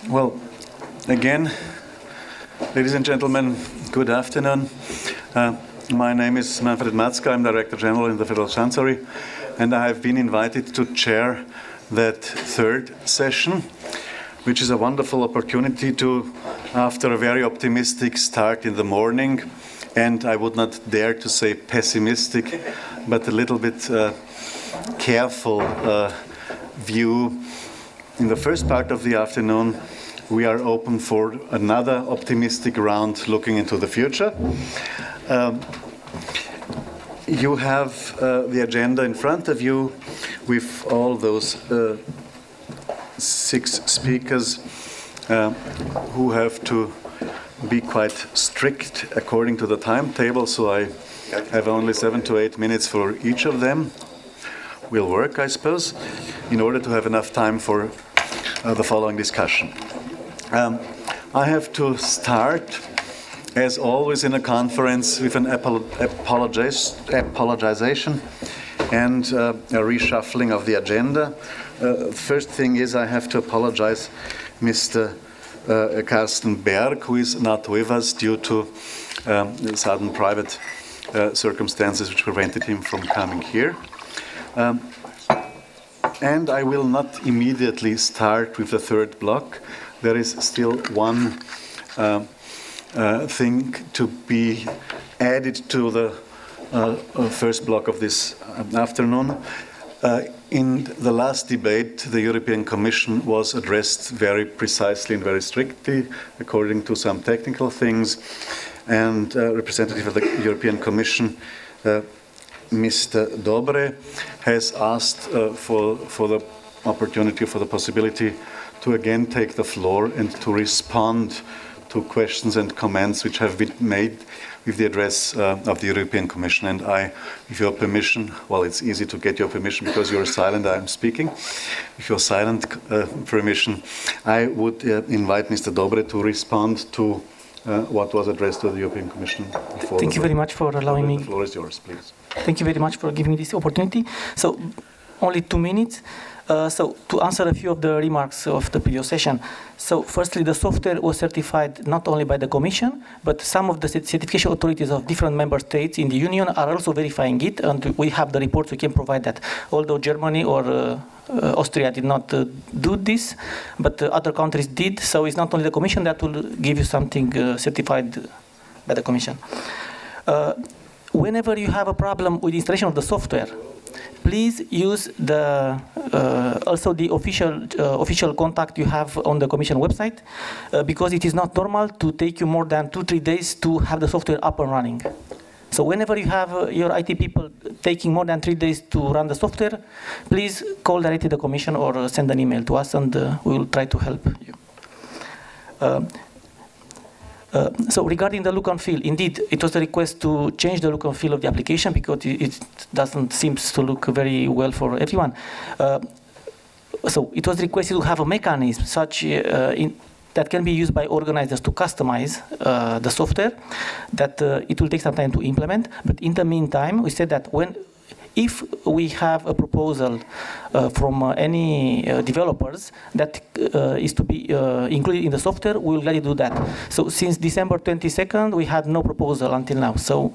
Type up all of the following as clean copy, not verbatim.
Well, again, ladies and gentlemen, good afternoon. My name is Manfred Matzka. I'm Director General in the Federal Chancellery, and I have been invited to chair that third session, which is a wonderful opportunity to, after a very optimistic start in the morning, and I would not dare to say pessimistic, but a little bit careful view. In the first part of the afternoon, we are open for another optimistic round looking into the future. You have the agenda in front of you with all those 6 speakers who have to be quite strict according to the timetable, so I have only 7 to 8 minutes for each of them. Will work, I suppose, in order to have enough time for the following discussion. I have to start, as always in a conference, with an apologization and a reshuffling of the agenda. First thing is I have to apologize Mr. Carsten Berg, who is not with us due to sudden private circumstances which prevented him from coming here. And I will not immediately start with the third block. There is still one thing to be added to the first block of this afternoon. In the last debate, the European Commission was addressed very precisely and very strictly according to some technical things, and representative of the European Commission, Mr. Dobre, has asked for the opportunity, for the possibility to again take the floor and to respond to questions and comments which have been made with the address of the European Commission. And I, with your permission, well, it's easy to get your permission because you're silent, I'm speaking. With your silent permission, I would invite Mr. Dobre to respond to what was addressed to the European Commission. Thank you very much for allowing me. The floor is yours, please. Thank you very much for giving me this opportunity. So, only 2 minutes. So, to answer a few of the remarks of the previous session. So, firstly, the software was certified not only by the Commission, but some of the certification authorities of different member states in the Union are also verifying it, and we have the reports, we can provide that. Although Germany or Austria did not do this, but other countries did, so it's not only the Commission that will give you something certified by the Commission. Whenever you have a problem with the installation of the software, please use the also the official contact you have on the Commission website, because it is not normal to take you more than 2-3 days to have the software up and running. So whenever you have your IT people taking more than 3 days to run the software, please call directly the Commission or send an email to us, and we will try to help you. So regarding the look and feel, indeed, it was a request to change the look and feel of the application because it doesn't seem to look very well for everyone. So it was requested to have a mechanism such that can be used by organizers to customize the software, that it will take some time to implement. But in the meantime, we said that if we have a proposal from any developers that is to be included in the software, we will gladly do that. So since December 22nd, we had no proposal until now. So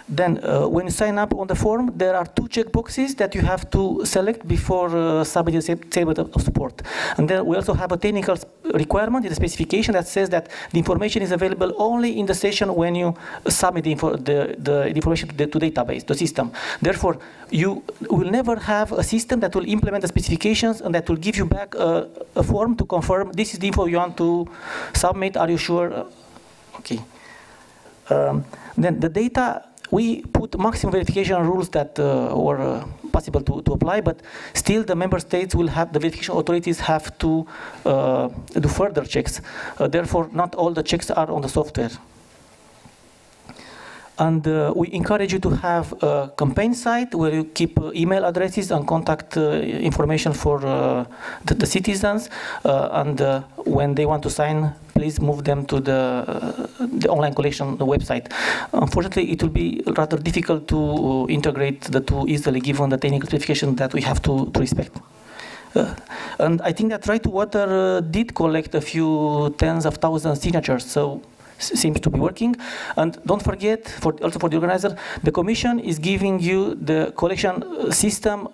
then when you sign up on the form, there are 2 checkboxes that you have to select before submitting the statement of support. And then we also have a technical requirement in the specification that says that the information is available only in the session when you submit the information to the database, the system. Therefore, you will never have a system that will implement the specifications and that will give you back a form to confirm this is the info you want to submit. Are you sure? Okay. Then the data, we put maximum verification rules that were possible to apply, but still the member states will have, the verification authorities have to do further checks. Therefore, not all the checks are on the software. And we encourage you to have a campaign site where you keep email addresses and contact information for the citizens. And when they want to sign, please move them to the online collection website. Unfortunately, it will be rather difficult to integrate the two easily, given the technical specification that we have to respect. And I think that Right to Water did collect a few tens of thousands signatures, so seems to be working. And don't forget, also for the organizer, the Commission is giving you the collection system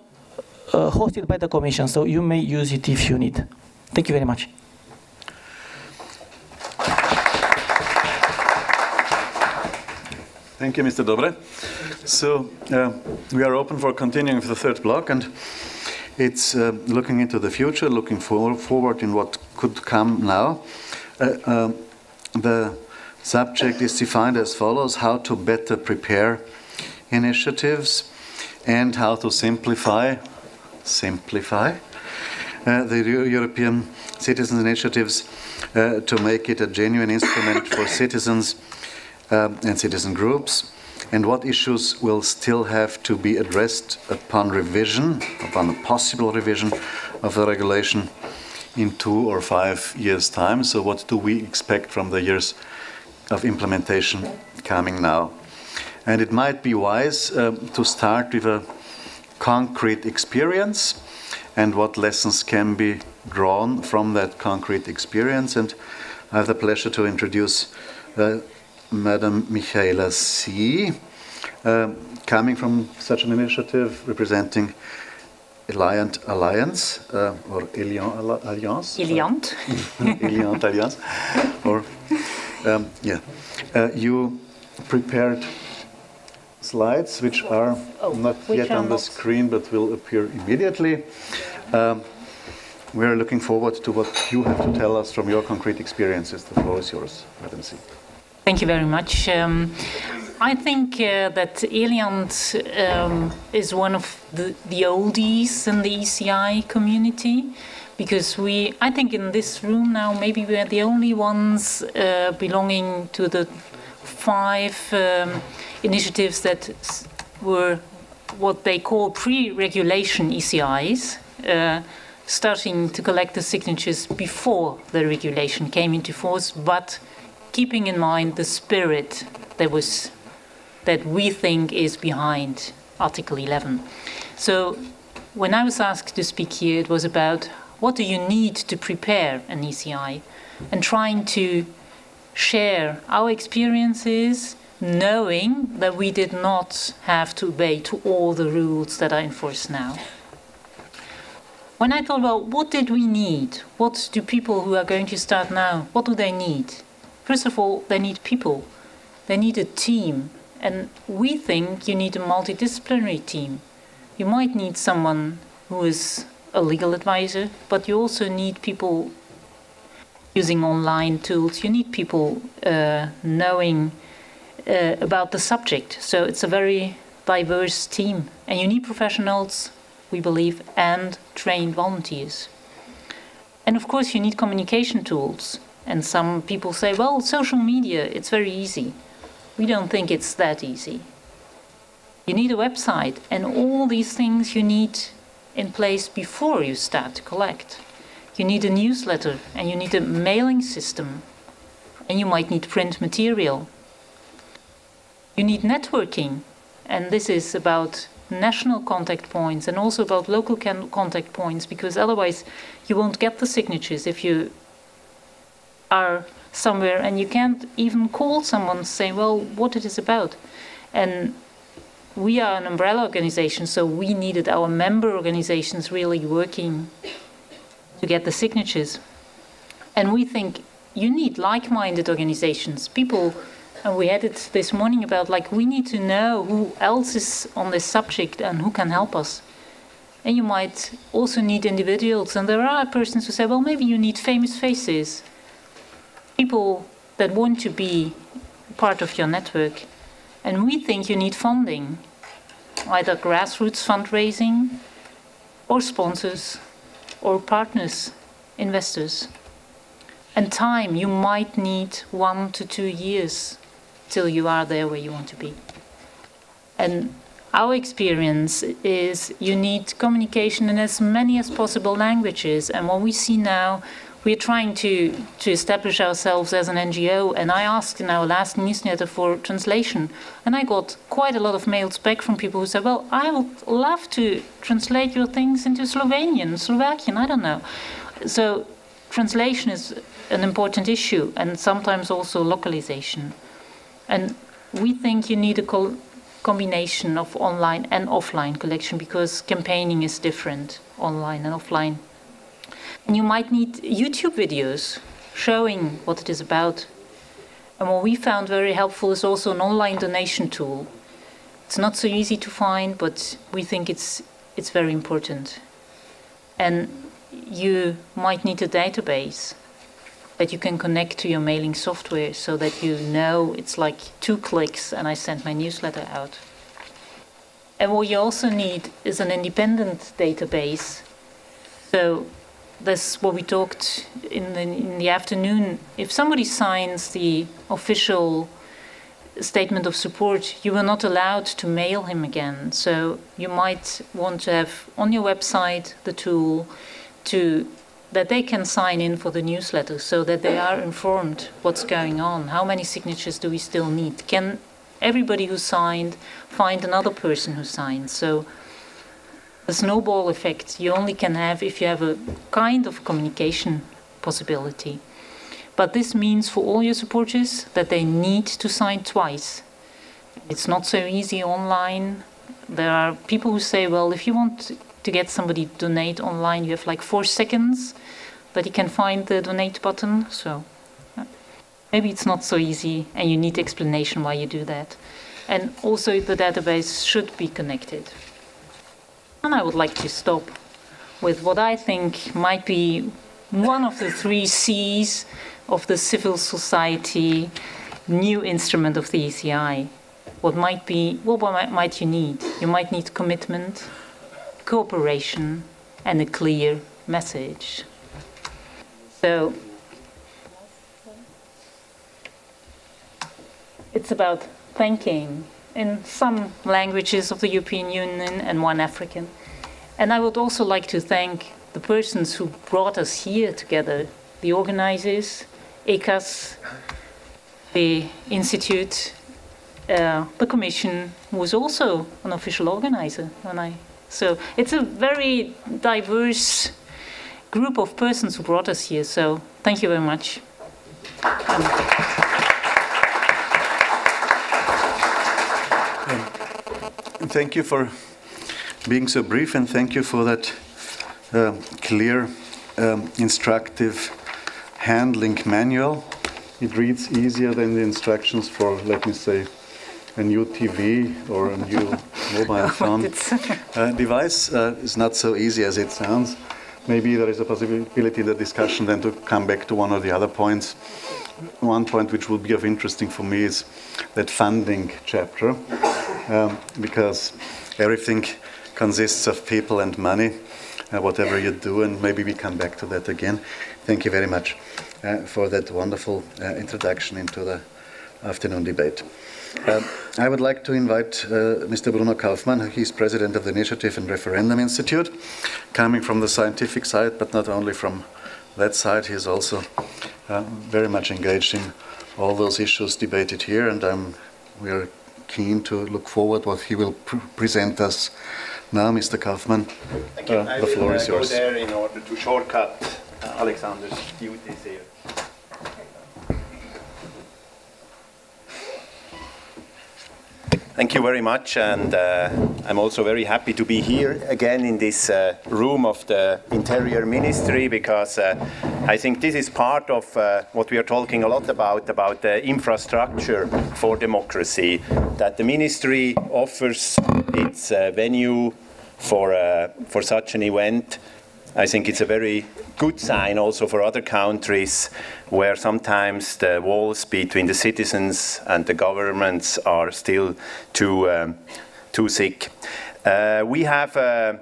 hosted by the Commission, so you may use it if you need. Thank you very much. Thank you, Mr. Dobre. So we are open for continuing with the third block, and it's looking into the future, looking forward in what could come now. The subject is defined as follows: how to better prepare initiatives and how to simplify the European citizens' initiatives to make it a genuine instrument for citizens and citizen groups, and what issues will still have to be addressed upon a possible revision of the regulation in 2 or 5 years' time. So what do we expect from the years of implementation coming now? And it might be wise to start with a concrete experience and what lessons can be drawn from that concrete experience. And I have the pleasure to introduce Madam Michaela C., coming from such an initiative, representing Eliant Alliance, or Eliant Alliance? Eliant. Eliant Alliance. Or, you prepared slides which are not yet on the screen but will appear immediately. We are looking forward to what you have to tell us from your concrete experiences. The floor is yours, Madam C. Thank you very much. I think that Eliant is one of the oldies in the ECI community, because I think in this room now, maybe we are the only ones belonging to the 5 initiatives that were what they call pre-regulation ECIs, starting to collect the signatures before the regulation came into force, but keeping in mind the spirit that we think is behind Article 11. So when I was asked to speak here, it was about what do you need to prepare an ECI, and trying to share our experiences, knowing that we did not have to obey to all the rules that are in force now. When I thought about what did we need, what do people who are going to start now, what do they need? First of all, they need people. They need a team. And we think you need a multidisciplinary team. You might need someone who is a legal advisor, but you also need people using online tools. You need people knowing about the subject. So it's a very diverse team. And you need professionals, we believe, and trained volunteers. And of course, you need communication tools. And some people say, well, social media, it's very easy. We don't think it's that easy. You need a website, and all these things you need in place before you start to collect. You need a newsletter, and you need a mailing system, and you might need print material. You need networking, and this is about national contact points and also about local contact points, because otherwise you won't get the signatures if you are somewhere and you can't even call someone saying, well, what it is about. And we are an umbrella organization, so we needed our member organizations really working to get the signatures. And we think you need like-minded organizations, people, and we had it this morning about, like, we need to know who else is on this subject and who can help us. And you might also need individuals, and there are persons who say, well, maybe you need famous faces, people that want to be part of your network. And we think you need funding, either grassroots fundraising, or sponsors, or partners, investors. And time, you might need 1 to 2 years till you are there where you want to be. And our experience is you need communication in as many as possible languages. And what we see now, we're trying to establish ourselves as an NGO, and I asked in our last newsletter for translation, and I got quite a lot of mails back from people who said, well, I would love to translate your things into Slovenian, Slovakian, I don't know. So translation is an important issue, and sometimes also localization. And we think you need a combination of online and offline collection, because campaigning is different, online and offline. And you might need YouTube videos showing what it is about. And what we found very helpful is also an online donation tool. It's not so easy to find, but we think it's very important. And you might need a database that you can connect to your mailing software so that you know it's like 2 clicks and I send my newsletter out. And what you also need is an independent database. So that's what we talked in the afternoon. If somebody signs the official statement of support, you are not allowed to mail him again. So you might want to have on your website the tool that they can sign in for the newsletter so that they are informed what's going on. How many signatures do we still need? Can everybody who signed find another person who signed? So the snowball effect you only can have if you have a kind of communication possibility. But this means for all your supporters that they need to sign twice. It's not so easy online. There are people who say, well, if you want to get somebody to donate online, you have like 4 seconds that you can find the donate button. So maybe it's not so easy and you need explanation why you do that. And also the database should be connected. And I would like to stop with what I think might be one of the 3 C's of the civil society new instrument of the ECI. What might you need? You might need commitment, cooperation, and a clear message. So it's about thanking in some languages of the European Union and one African. And I would also like to thank the persons who brought us here together, the organizers, ECAS, the Institute, the Commission, who was also an official organizer. So it's a very diverse group of persons who brought us here. So thank you very much. Thank you for being so brief, and thank you for that clear, instructive handling manual. It reads easier than the instructions for, let me say, a new TV or a new mobile phone device. It's not so easy as it sounds. Maybe there is a possibility in the discussion then to come back to one or the other points. One point which will be of interesting for me is that funding chapter, because everything consists of people and money, whatever you do, and maybe we come back to that again. Thank you very much for that wonderful introduction into the afternoon debate. I would like to invite Mr. Bruno Kaufmann. He's president of the Initiative and Referendum Institute, coming from the scientific side, but not only from that side. He is also very much engaged in all those issues debated here, and we are keen to look forward what he will present us now. Mr. Kaufmann, the floor is yours. I will go there in order to shortcut Alexander's duties here. Thank you very much, and I'm also very happy to be here again in this room of the Interior Ministry, because I think this is part of what we are talking a lot about the infrastructure for democracy, that the Ministry offers its venue for such an event. I think it's a very good sign also for other countries where sometimes the walls between the citizens and the governments are still too thick. We have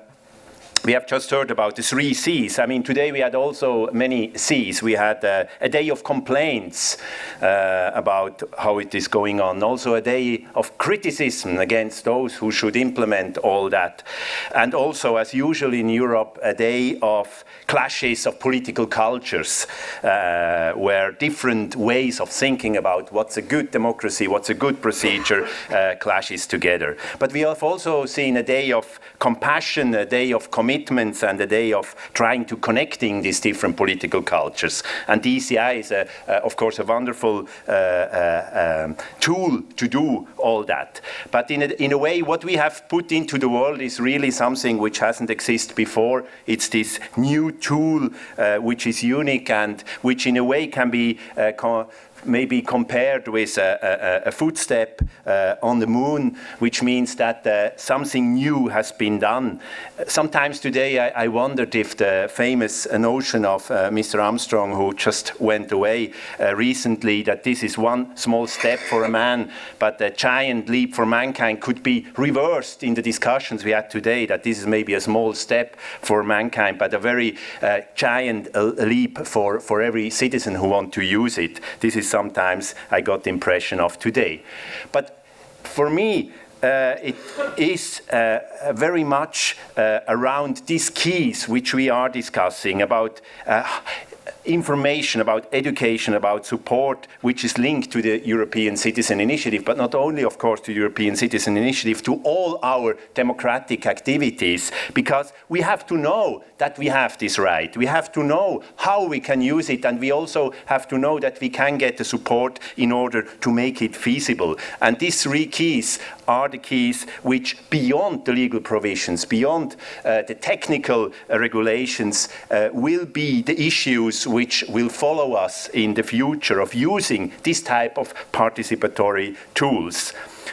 we have just heard about the 3 Cs. I mean, today we had also many Cs. We had a day of complaints about how it is going on. Also a day of criticism against those who should implement all that. And also, as usual in Europe, a day of clashes of political cultures, where different ways of thinking about what's a good democracy, what's a good procedure, clashes together. But we have also seen a day of compassion, a day of commitments, and a day of trying to connecting these different political cultures. And the ECI is, of course, a wonderful tool to do all that. But in a way, what we have put into the world is really something which hasn't existed before. It's this new tool which is unique and which in a way can be maybe compared with a footstep on the moon, which means that something new has been done. Sometimes today I wondered if the famous notion of Mr. Armstrong, who just went away recently, that this is one small step for a man, but a giant leap for mankind, could be reversed in the discussions we had today, that this is maybe a small step for mankind, but a very giant leap for every citizen who wants to use it. This is sometimes I got the impression of today. But for me, it is very much around these keys which we are discussing, about information, about education, about support, which is linked to the European Citizen Initiative, but not only, of course, to the European Citizen Initiative, to all our democratic activities, because we have to know that we have this right. We have to know how we can use it, and we also have to know that we can get the support in order to make it feasible. And these 3 keys are the keys which, beyond the legal provisions, beyond the technical regulations, will be the issues which will follow us in the future of using this type of participatory tools.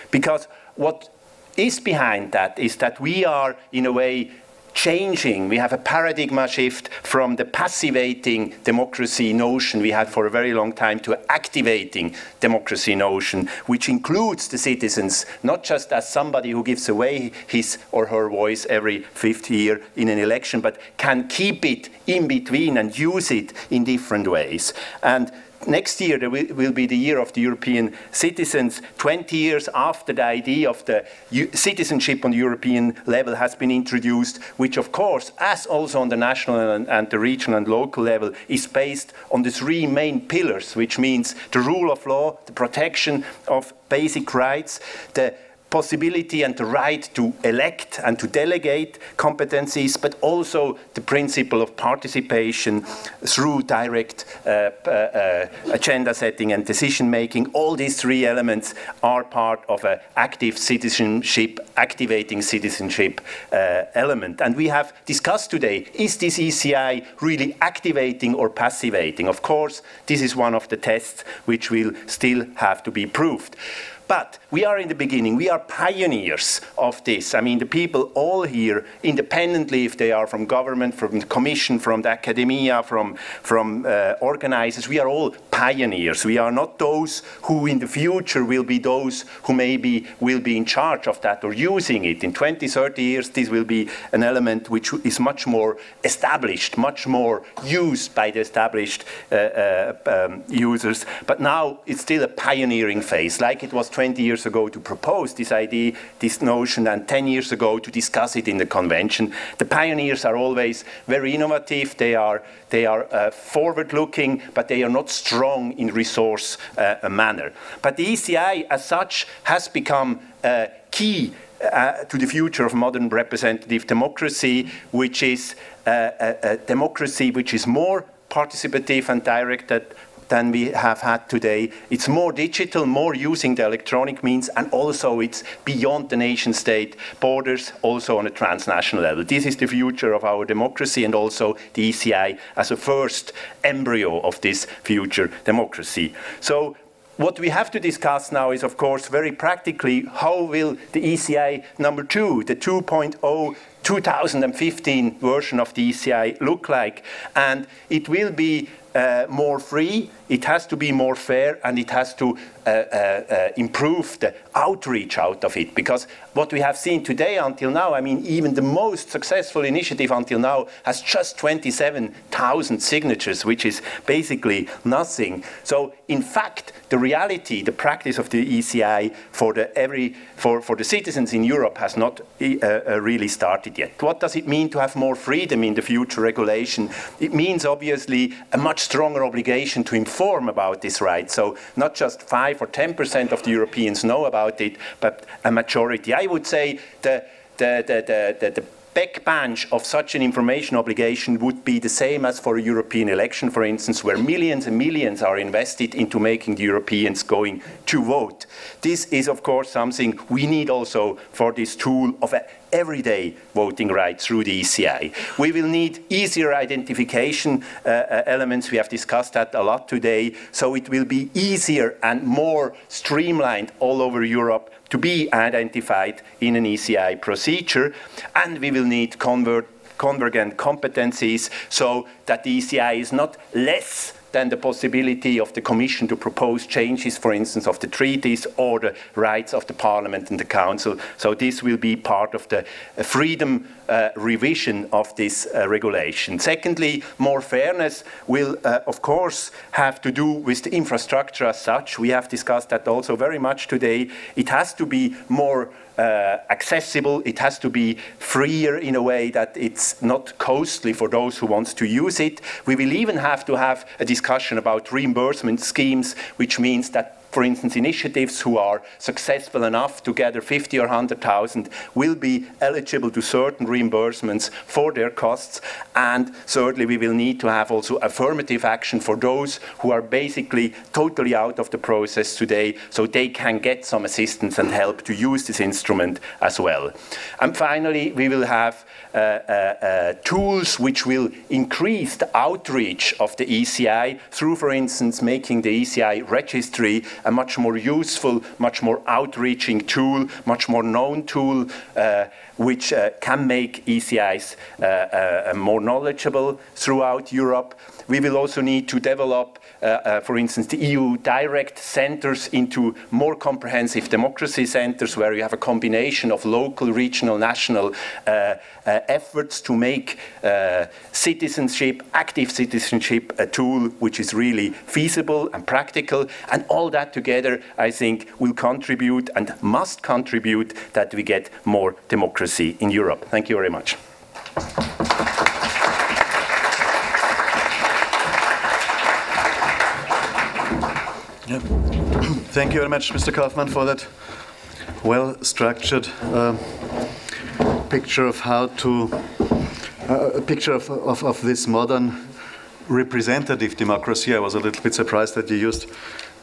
Because what is behind that is that we are, in a way, changing. We have a paradigm shift from the passivating democracy notion we had for a very long time to activating democracy notion, which includes the citizens, not just as somebody who gives away his or her voice every 5th year in an election, but can keep it in between and use it in different ways. And next year there will be the year of the European citizens, 20 years after the idea of the citizenship on the European level has been introduced, which of course, as also on the national and the regional and local level, is based on the 3 main pillars, which means the rule of law, the protection of basic rights, the possibility and the right to elect and to delegate competencies, but also the principle of participation through direct agenda setting and decision making. All these 3 elements are part of an active citizenship, activating citizenship element. And we have discussed today, is this ECI really activating or passivating? Of course, this is one of the tests which will still have to be proved. But we are in the beginning, we are pioneers of this. I mean, the people all here, independently if they are from government, from the commission, from the academia, from organizers, we are all pioneers. We are not those who in the future will be those who maybe will be in charge of that or using it. In 20, 30 years, this will be an element which is much more established, much more used by the established users. But now it's still a pioneering phase, like it was 20 years ago to propose this idea, this notion, and 10 years ago to discuss it in the convention. The pioneers are always very innovative. They are forward-looking, but they are not strong in resource manner. But the ECI, as such, has become key to the future of modern representative democracy, which is a democracy which is more participative and directed than we have had today. It's more digital, more using the electronic means, and also it's beyond the nation-state borders, also on a transnational level. This is the future of our democracy, and also the ECI as a first embryo of this future democracy. So what we have to discuss now is, of course, very practically, how will the ECI number 2, the 2.0 2015 version of the ECI look like? And it will be more free, it has to be more fair, and it has to improve the outreach out of it. Because what we have seen today until now, I mean, even the most successful initiative until now has just 27,000 signatures, which is basically nothing. So in fact, the reality, the practice of the ECI for the citizens in Europe has not really started yet. What does it mean to have more freedom in the future regulation? It means obviously a much stronger obligation to inform about this right. So not just 5 or 10% of the Europeans know about it, but a majority. I would say the backbench of such an information obligation would be the same as for a European election, for instance, where millions and millions are invested into making the Europeans going to vote. This is, of course, something we need also for this tool of everyday voting right through the ECI. We will need easier identification elements. We have discussed that a lot today. So it will be easier and more streamlined all over Europe to be identified in an ECI procedure. And we will need convergent competencies so that the ECI is not less than the possibility of the Commission to propose changes, for instance, of the treaties or the rights of the Parliament and the Council. So this will be part of the freedom revision of this regulation. Secondly, more fairness will, of course, have to do with the infrastructure as such. We have discussed that also very much today. It has to be more accessible, it has to be freer in a way that it's not costly for those who want to use it. We will even have to have a discussion about reimbursement schemes, which means that, for instance, initiatives who are successful enough to gather 50 or 100,000 will be eligible to certain reimbursements for their costs. And thirdly, we will need to have also affirmative action for those who are basically totally out of the process today, so they can get some assistance and help to use this instrument as well. And finally, we will have tools which will increase the outreach of the ECI through, for instance, making the ECI registry a much more useful, much more outreaching tool, much more known tool, which can make ECIs more knowledgeable throughout Europe. We will also need to develop, for instance, the EU direct centers into more comprehensive democracy centers where you have a combination of local, regional, national efforts to make citizenship, active citizenship, a tool which is really feasible and practical. And all that together, I think, will contribute and must contribute that we get more democracy in Europe. Thank you very much. Yep. Thank you very much, Mr. Kaufmann, for that well-structured picture of how to, a picture of this modern representative democracy. I was a little bit surprised that you used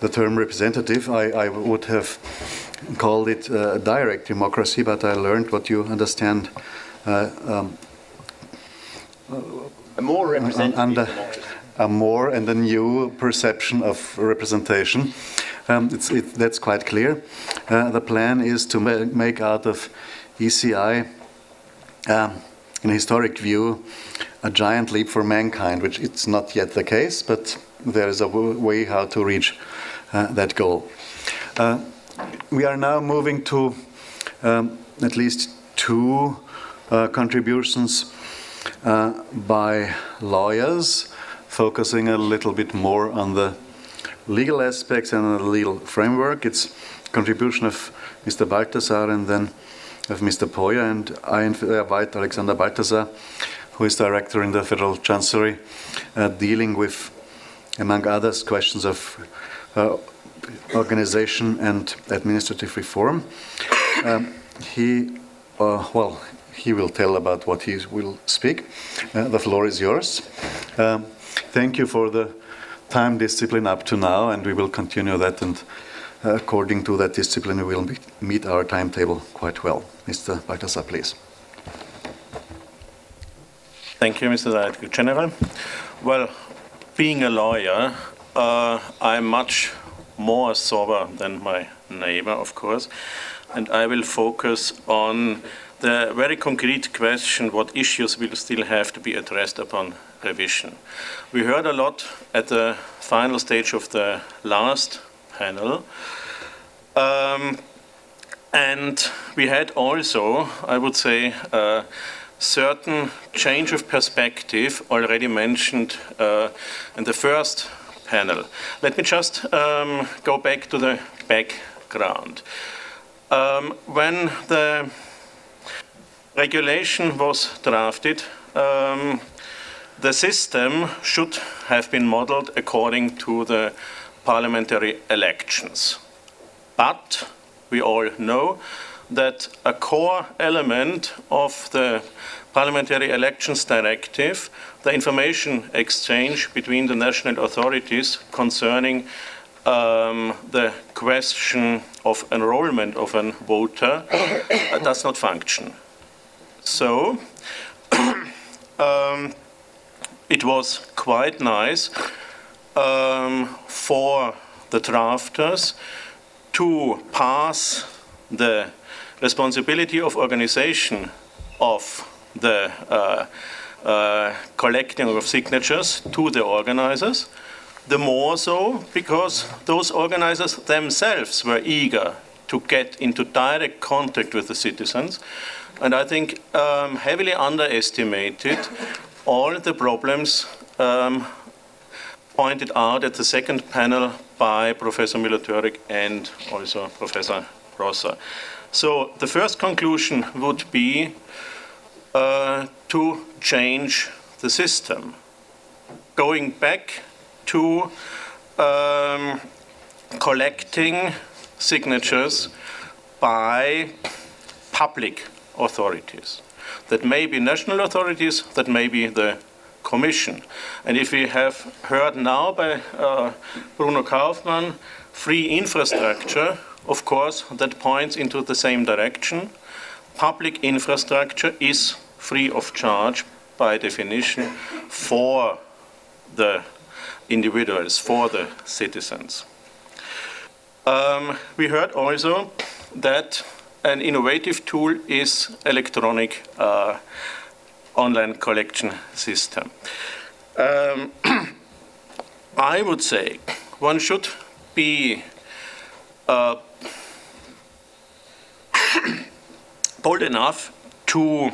the term representative. I would have called it direct democracy, but I learned what you understand a more representative democracy. A more and a new perception of representation. That's quite clear. The plan is to make out of ECI, in a historic view, a giant leap for mankind, which it's not yet the case, but there is a way how to reach that goal. We are now moving to at least two contributions by lawyers, focusing a little bit more on the legal aspects and the legal framework. It's contribution of Mr. Balthasar and then of Mr. Poya, and I invite Alexander Balthasar, who is director in the Federal Chancellery, dealing with, among others, questions of organization and administrative reform. He will tell about what he will speak. The floor is yours. Thank you for the time discipline up to now, and we will continue that, and according to that discipline we will meet our timetable quite well. Mr. Balthasar, please. Thank you, Mr. Director General. Well, being a lawyer, I'm much more sober than my neighbor, of course, and I will focus on the very concrete question: what issues will still have to be addressed upon revision. We heard a lot at the final stage of the last panel. And we had also, I would say, a certain change of perspective already mentioned in the first panel. Let me just go back to the background. When the regulation was drafted, the system should have been modeled according to the parliamentary elections. But we all know that a core element of the Parliamentary Elections Directive, the information exchange between the national authorities concerning the question of enrollment of a voter, does not function. So it was quite nice for the drafters to pass the responsibility of organization of the collecting of signatures to the organizers, the more so because those organizers themselves were eager to get into direct contact with the citizens, and I think heavily underestimated all the problems pointed out at the second panel by Professor Müller-Thörig and also Professor Rosser. So the first conclusion would be to change the system, going back to collecting signatures by public authorities. That may be national authorities, that may be the Commission. And if we have heard now by Bruno Kaufmann, free infrastructure, of course, that points into the same direction. Public infrastructure is free of charge by definition for the individuals, for the citizens. We heard also that an innovative tool is electronic online collection system. I would say one should be bold enough to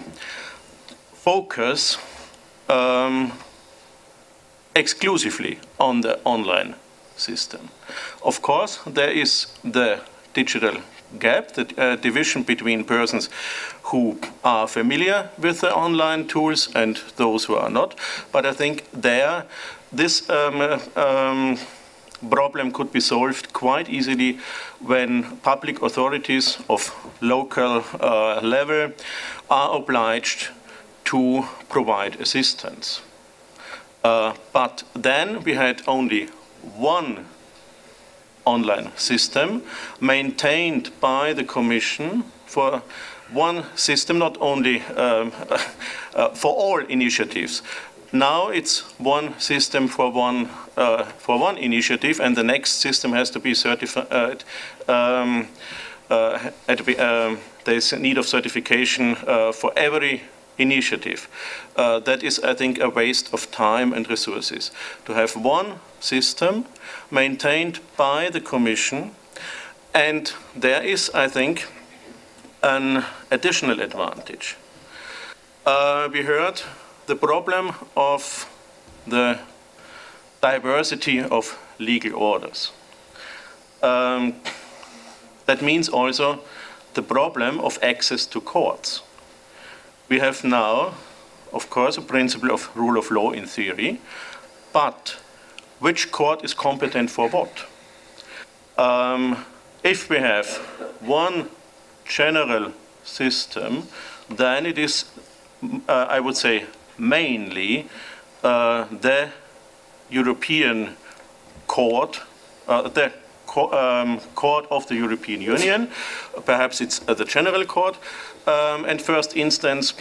focus exclusively on the online system. Of course, there is the digital gap, the division between persons who are familiar with the online tools and those who are not. But I think there, this problem could be solved quite easily when public authorities of local level are obliged to provide assistance. But then we had only one online system maintained by the Commission for one system, not only for all initiatives. Now it's one system for one initiative, and the next system has to be certified. There's a need of certification for every initiative. That is, I think, a waste of time and resources. To have one system maintained by the Commission, and there is, I think, an additional advantage. We heard the problem of the diversity of legal orders. That means also the problem of access to courts. We have now, of course, a principle of rule of law in theory, but which court is competent for what? If we have one general system, then it is, I would say, mainly the European Court, the Court of the European Union. Perhaps it's the General Court. And first instance,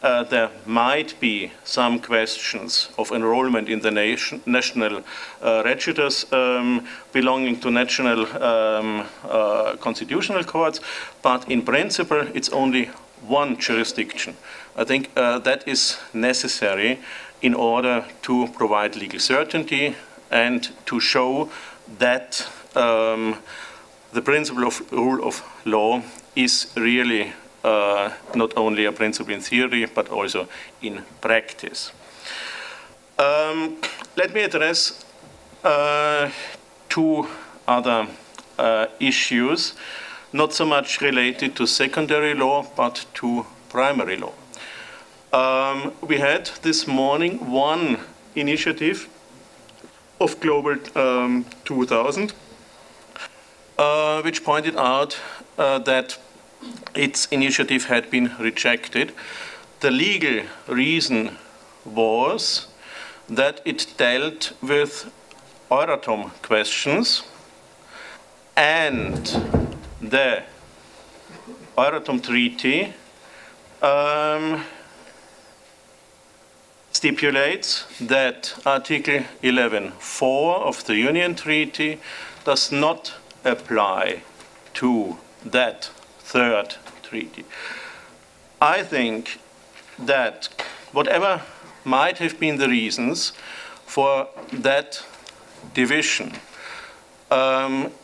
there might be some questions of enrollment in the national registers belonging to national constitutional courts, but in principle it's only one jurisdiction. I think that is necessary in order to provide legal certainty and to show that the principle of rule of law is really not only a principle in theory, but also in practice. Let me address two other issues, not so much related to secondary law, but to primary law. We had this morning one initiative of Global 2000, which pointed out that its initiative had been rejected. The legal reason was that it dealt with Euratom questions, and the Euratom Treaty stipulates that Article 11.4 of the Union Treaty does not apply to that third treaty. I think that whatever might have been the reasons for that division,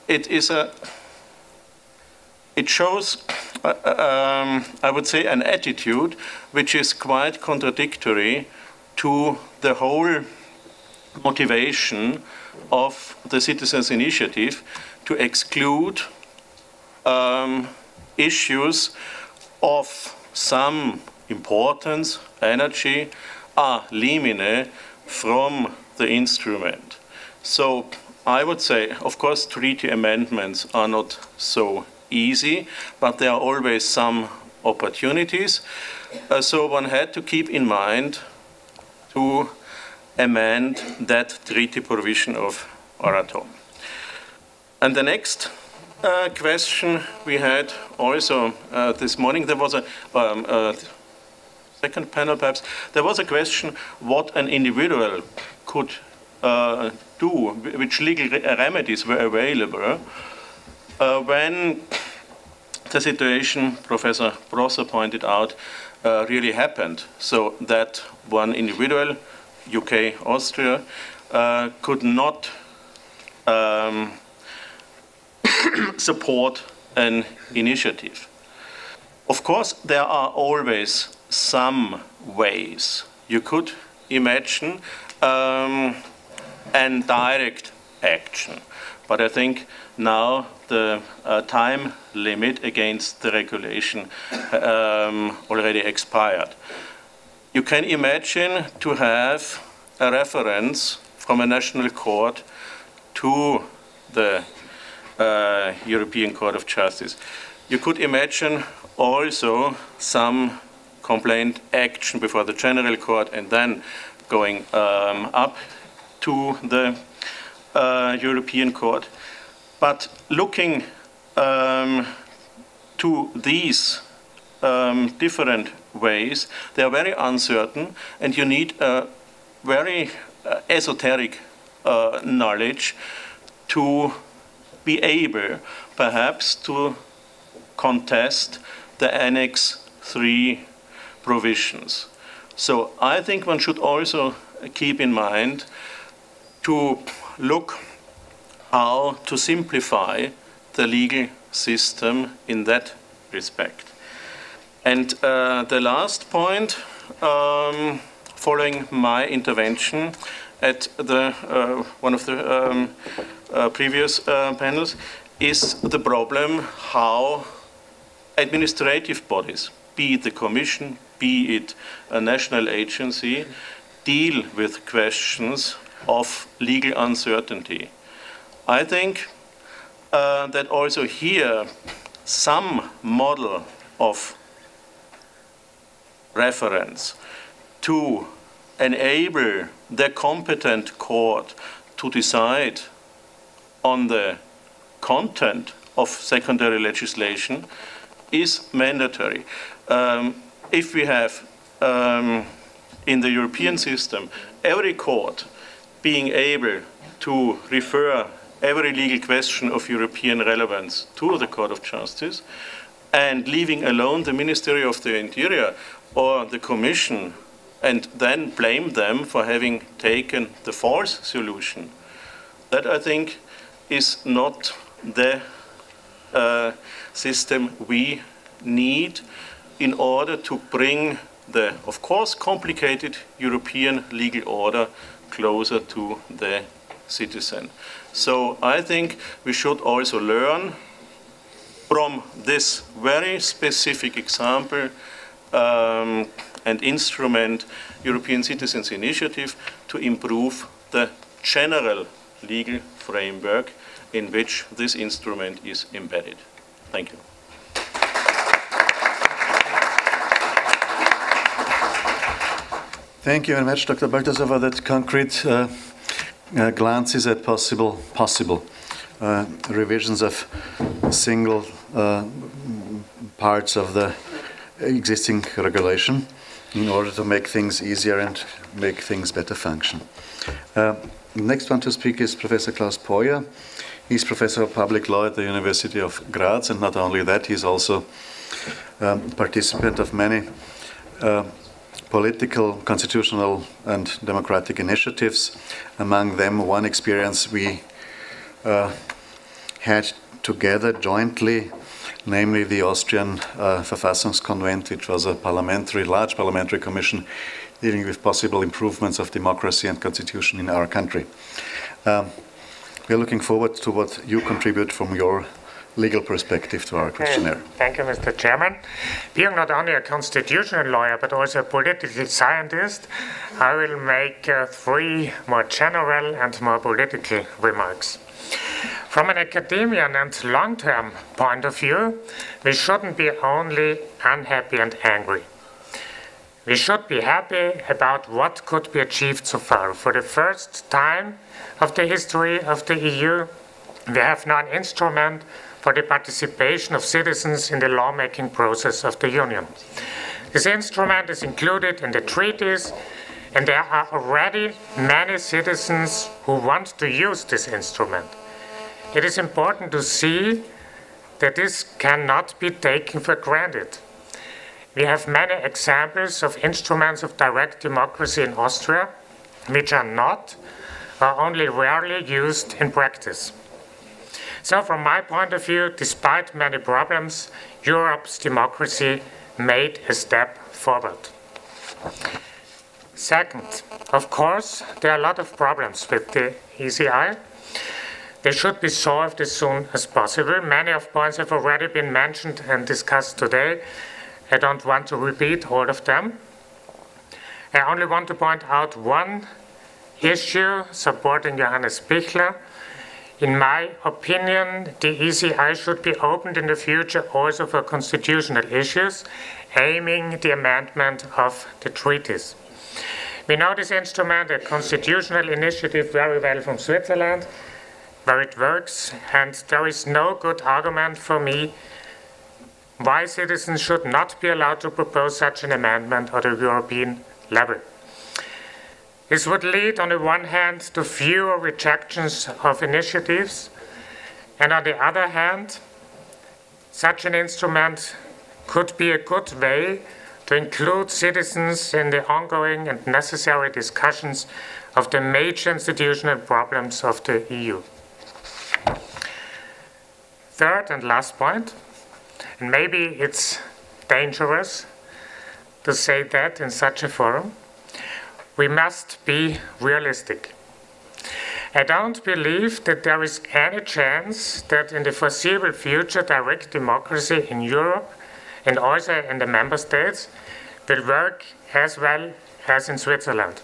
it shows, I would say, an attitude which is quite contradictory to the whole motivation of the Citizens' Initiative to exclude issues of some importance, energy, a limine, from the instrument. So I would say, of course, treaty amendments are not so easy, but there are always some opportunities. So one had to keep in mind to amend that treaty provision of Euratom. And the next question we had also this morning, there was a second panel perhaps, there was a question what an individual could do, which legal remedies were available when the situation Professor Prosser pointed out really happened, so that one individual, UK, Austria, could not support an initiative. Of course, there are always some ways. You could imagine an direct action, but I think now the time limit against the regulation already expired. You can imagine to have a reference from a national court to the European Court of Justice. You could imagine also some complaint action before the General Court and then going up to the European Court. But looking to these different ways, they are very uncertain, and you need a very esoteric knowledge to be able, perhaps, to contest the Annex 3 provisions. So I think one should also keep in mind to look how to simplify the legal system in that respect. And the last point, following my intervention at the one of the previous panels, is the problem how administrative bodies, be it the Commission, be it a national agency, deal with questions of legal uncertainty. I think that also here some model of reference to enable the competent court to decide on the content of secondary legislation is mandatory. If we have in the European system every court being able to refer every legal question of European relevance to the Court of Justice, and leaving alone the Ministry of the Interior or the Commission and then blame them for having taken the false solution. That, I think, is not the system we need in order to bring the, of course, complicated European legal order closer to the citizen. So I think we should also learn from this very specific example and instrument, European Citizens Initiative, to improve the general legal framework in which this instrument is embedded. Thank you. Thank you very much, Dr. Balthasar, for that concrete glances at possible revisions of single parts of the existing regulation in order to make things easier and make things better function. Next one to speak is Professor Klaus Poyer. He's Professor of Public Law at the University of Graz, and not only that, he's also participant of many political, constitutional, and democratic initiatives. Among them, one experience we had together jointly, namely the Austrian Verfassungskonvent, which was a large parliamentary commission dealing with possible improvements of democracy and constitution in our country. We're looking forward to what you contribute from your legal perspective to our questionnaire. Thank you, Mr. Chairman. Being not only a constitutional lawyer, but also a political scientist, I will make 3 more general and more political remarks. From an academian and long-term point of view, we shouldn't be only unhappy and angry. We should be happy about what could be achieved so far. For the first time of the history of the EU, we have now an instrument for the participation of citizens in the lawmaking process of the Union. This instrument is included in the treaties, and there are already many citizens who want to use this instrument. It is important to see that this cannot be taken for granted. We have many examples of instruments of direct democracy in Austria, which are not or only rarely used in practice. So from my point of view, despite many problems, Europe's democracy made a step forward. Second, of course, there are a lot of problems with the ECI. They should be solved as soon as possible. Many of points have already been mentioned and discussed today. I don't want to repeat all of them. I only want to point out one issue supporting Johannes Bichler. In my opinion, the ECI should be opened in the future also for constitutional issues, aiming the amendment of the treaties. We know this instrument, a constitutional initiative, very well from Switzerland, where it works, and there is no good argument for me why citizens should not be allowed to propose such an amendment at a European level. This would lead, on the one hand, to fewer rejections of initiatives, and on the other hand, such an instrument could be a good way to include citizens in the ongoing and necessary discussions of the major institutional problems of the EU. Third and last point, and maybe it's dangerous to say that in such a forum, we must be realistic. I don't believe that there is any chance that in the foreseeable future direct democracy in Europe and also in the member states will work as well as in Switzerland.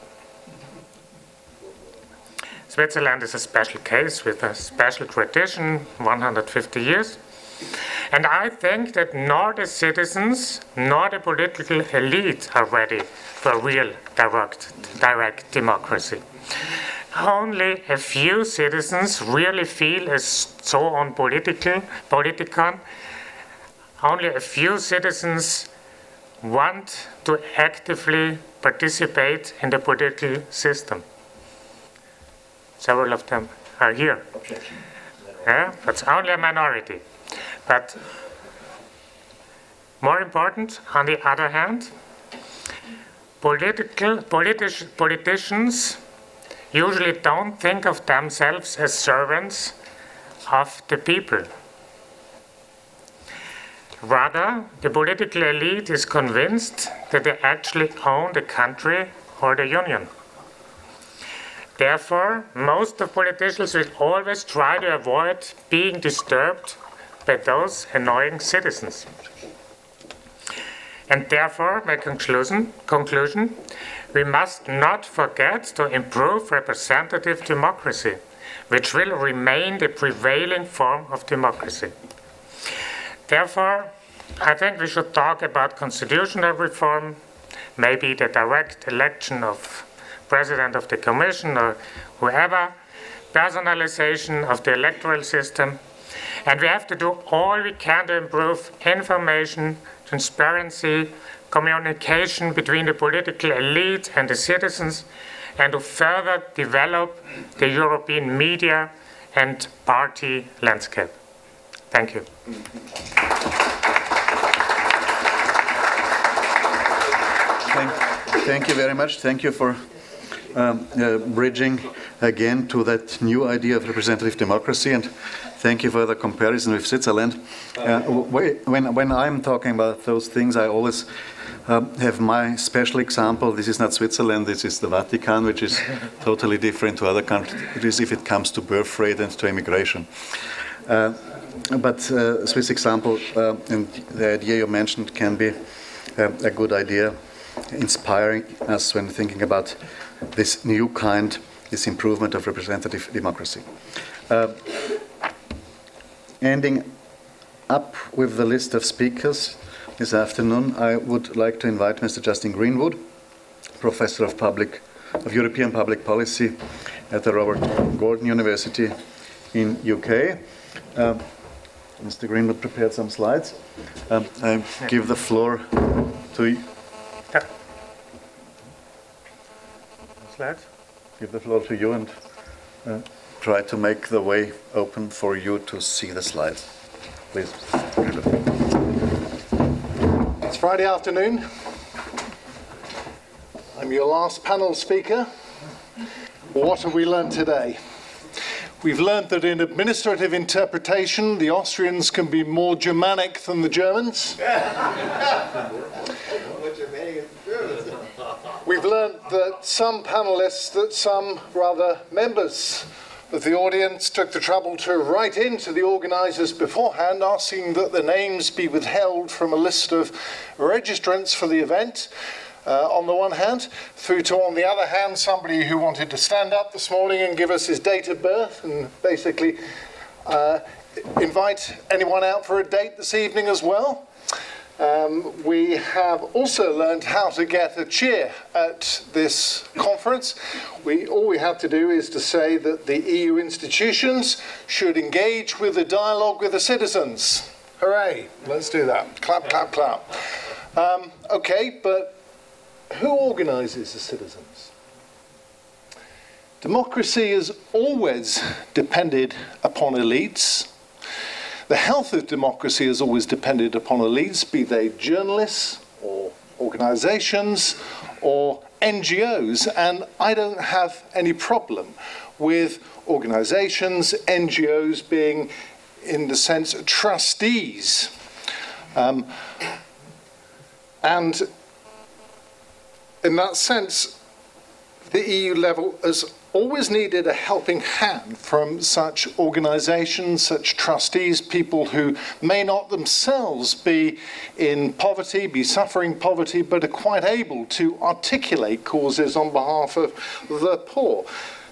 Switzerland is a special case with a special tradition, 150 years. And I think that nor the citizens nor the political elite are ready for real direct democracy. Only a few citizens really feel as so on politicon. Only a few citizens want to actively participate in the political system. Several of them are here. Yeah, that's only a minority. But more important, on the other hand, politicians usually don't think of themselves as servants of the people. Rather, the political elite is convinced that they actually own the country or the union. Therefore, most of politicians will always try to avoid being disturbed by those annoying citizens. And therefore, my conclusion, we must not forget to improve representative democracy, which will remain the prevailing form of democracy. Therefore, I think we should talk about constitutional reform, maybe the direct election of President of the Commission or whoever, personalization of the electoral system, and we have to do all we can to improve information, transparency, communication between the political elite and the citizens, and to further develop the European media and party landscape. Thank you. Thank you very much. Thank you for bridging again to that new idea of representative democracy, and thank you for the comparison with Switzerland. When I'm talking about those things, I always have my special example. This is not Switzerland, this is the Vatican, which is totally different to other countries if it comes to birth rate and to immigration. But Swiss example and the idea you mentioned can be a good idea, inspiring us when thinking about this new kind, this improvement of representative democracy. Ending up with the list of speakers this afternoon, I would like to invite Mr. Justin Greenwood, Professor of European Public Policy at the Robert Gordon University in UK. Mr. Greenwood prepared some slides. I give the floor to you. Slides? Give the floor to you and try to make the way open for you to see the slides. Please. It's Friday afternoon. I'm your last panel speaker. What have we learned today? We've learned that in administrative interpretation, the Austrians can be more Germanic than the Germans. We've learned that some panelists, members of the audience took the trouble to write into the organisers beforehand asking that the names be withheld from a list of registrants for the event, on the one hand, through to, on the other hand, somebody who wanted to stand up this morning and give us his date of birth and basically invite anyone out for a date this evening as well. We have also learned how to get a cheer at this conference. All we have to do is to say that the EU institutions should engage with the dialogue with the citizens. Hooray, let's do that. Clap, clap, clap. Okay, but who organises the citizens? Democracy has always depended upon elites. The health of democracy has always depended upon elites, be they journalists or organisations or NGOs, and I don't have any problem with organisations, NGOs being, in the sense, trustees. And in that sense, the EU level has always needed a helping hand from such organisations, such trustees, people who may not themselves be in poverty, be suffering poverty, but are quite able to articulate causes on behalf of the poor.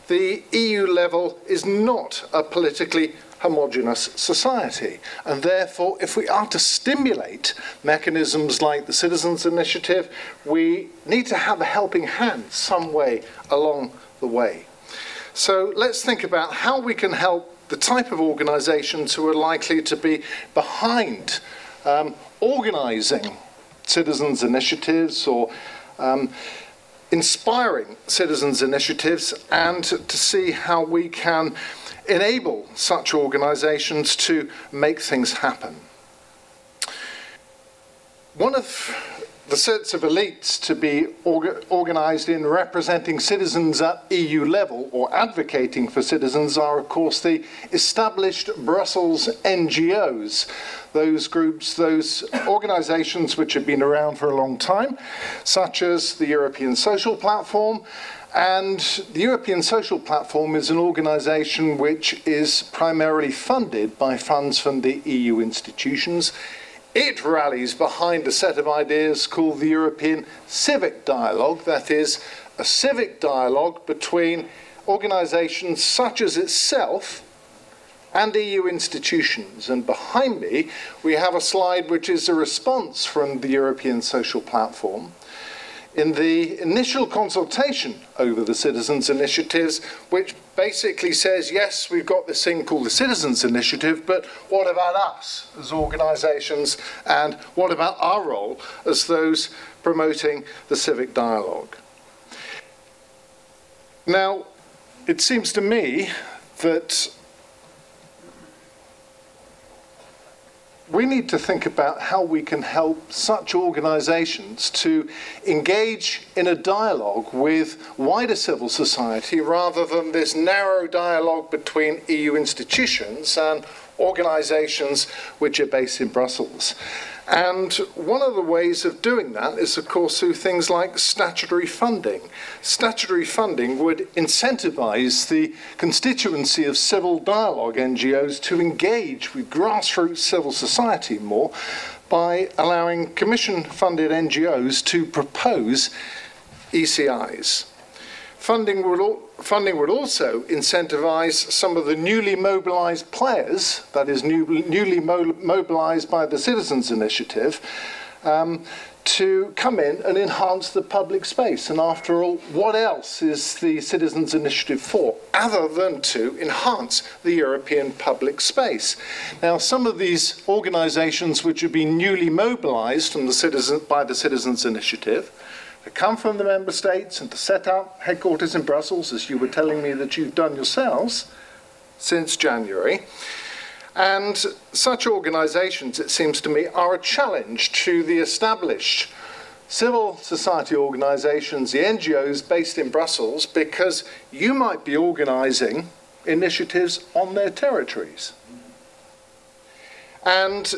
The EU level is not a politically homogeneous society, and therefore if we are to stimulate mechanisms like the Citizens' Initiative, we need to have a helping hand some way along the way. So let's think about how we can help the type of organisations who are likely to be behind organising citizens' initiatives or inspiring citizens' initiatives, and to see how we can enable such organisations to make things happen. One of the sets of elites to be organised in representing citizens at EU level or advocating for citizens are, of course, the established Brussels NGOs. Those groups, those organisations which have been around for a long time, such as the European Social Platform. And the European Social Platform is an organisation which is primarily funded by funds from the EU institutions. It rallies behind a set of ideas called the European Civic Dialogue, that is, a civic dialogue between organisations such as itself and EU institutions. And behind me, we have a slide which is a response from the European Social Platform. In the initial consultation over the citizens' initiatives, which basically says, yes, we've got this thing called the Citizens' Initiative, but what about us as organisations, and what about our role as those promoting the civic dialogue? Now, it seems to me that we need to think about how we can help such organisations to engage in a dialogue with wider civil society rather than this narrow dialogue between EU institutions and organisations which are based in Brussels. And one of the ways of doing that is, of course, through things like statutory funding. Statutory funding would incentivise the constituency of civil dialogue NGOs to engage with grassroots civil society more by allowing Commission-funded NGOs to propose ECIs. Funding would also incentivise some of the newly mobilised players, that is, newly mobilised by the Citizens' Initiative, to come in and enhance the public space. And after all, what else is the Citizens' Initiative for, other than to enhance the European public space? Now, some of these organisations which have been newly mobilised by the Citizens' Initiative, to come from the member states and to set up headquarters in Brussels, as you were telling me that you've done yourselves since January. And such organisations, it seems to me, are a challenge to the established civil society organisations, the NGOs based in Brussels, because you might be organising initiatives on their territories. And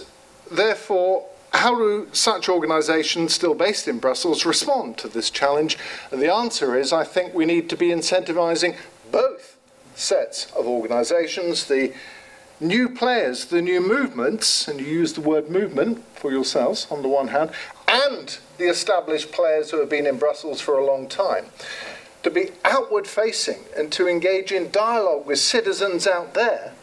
therefore, how do such organisations still based in Brussels respond to this challenge? And the answer is, I think we need to be incentivising both sets of organisations, the new players, the new movements, and you use the word movement for yourselves on the one hand, and the established players who have been in Brussels for a long time, to be outward facing and to engage in dialogue with citizens out there,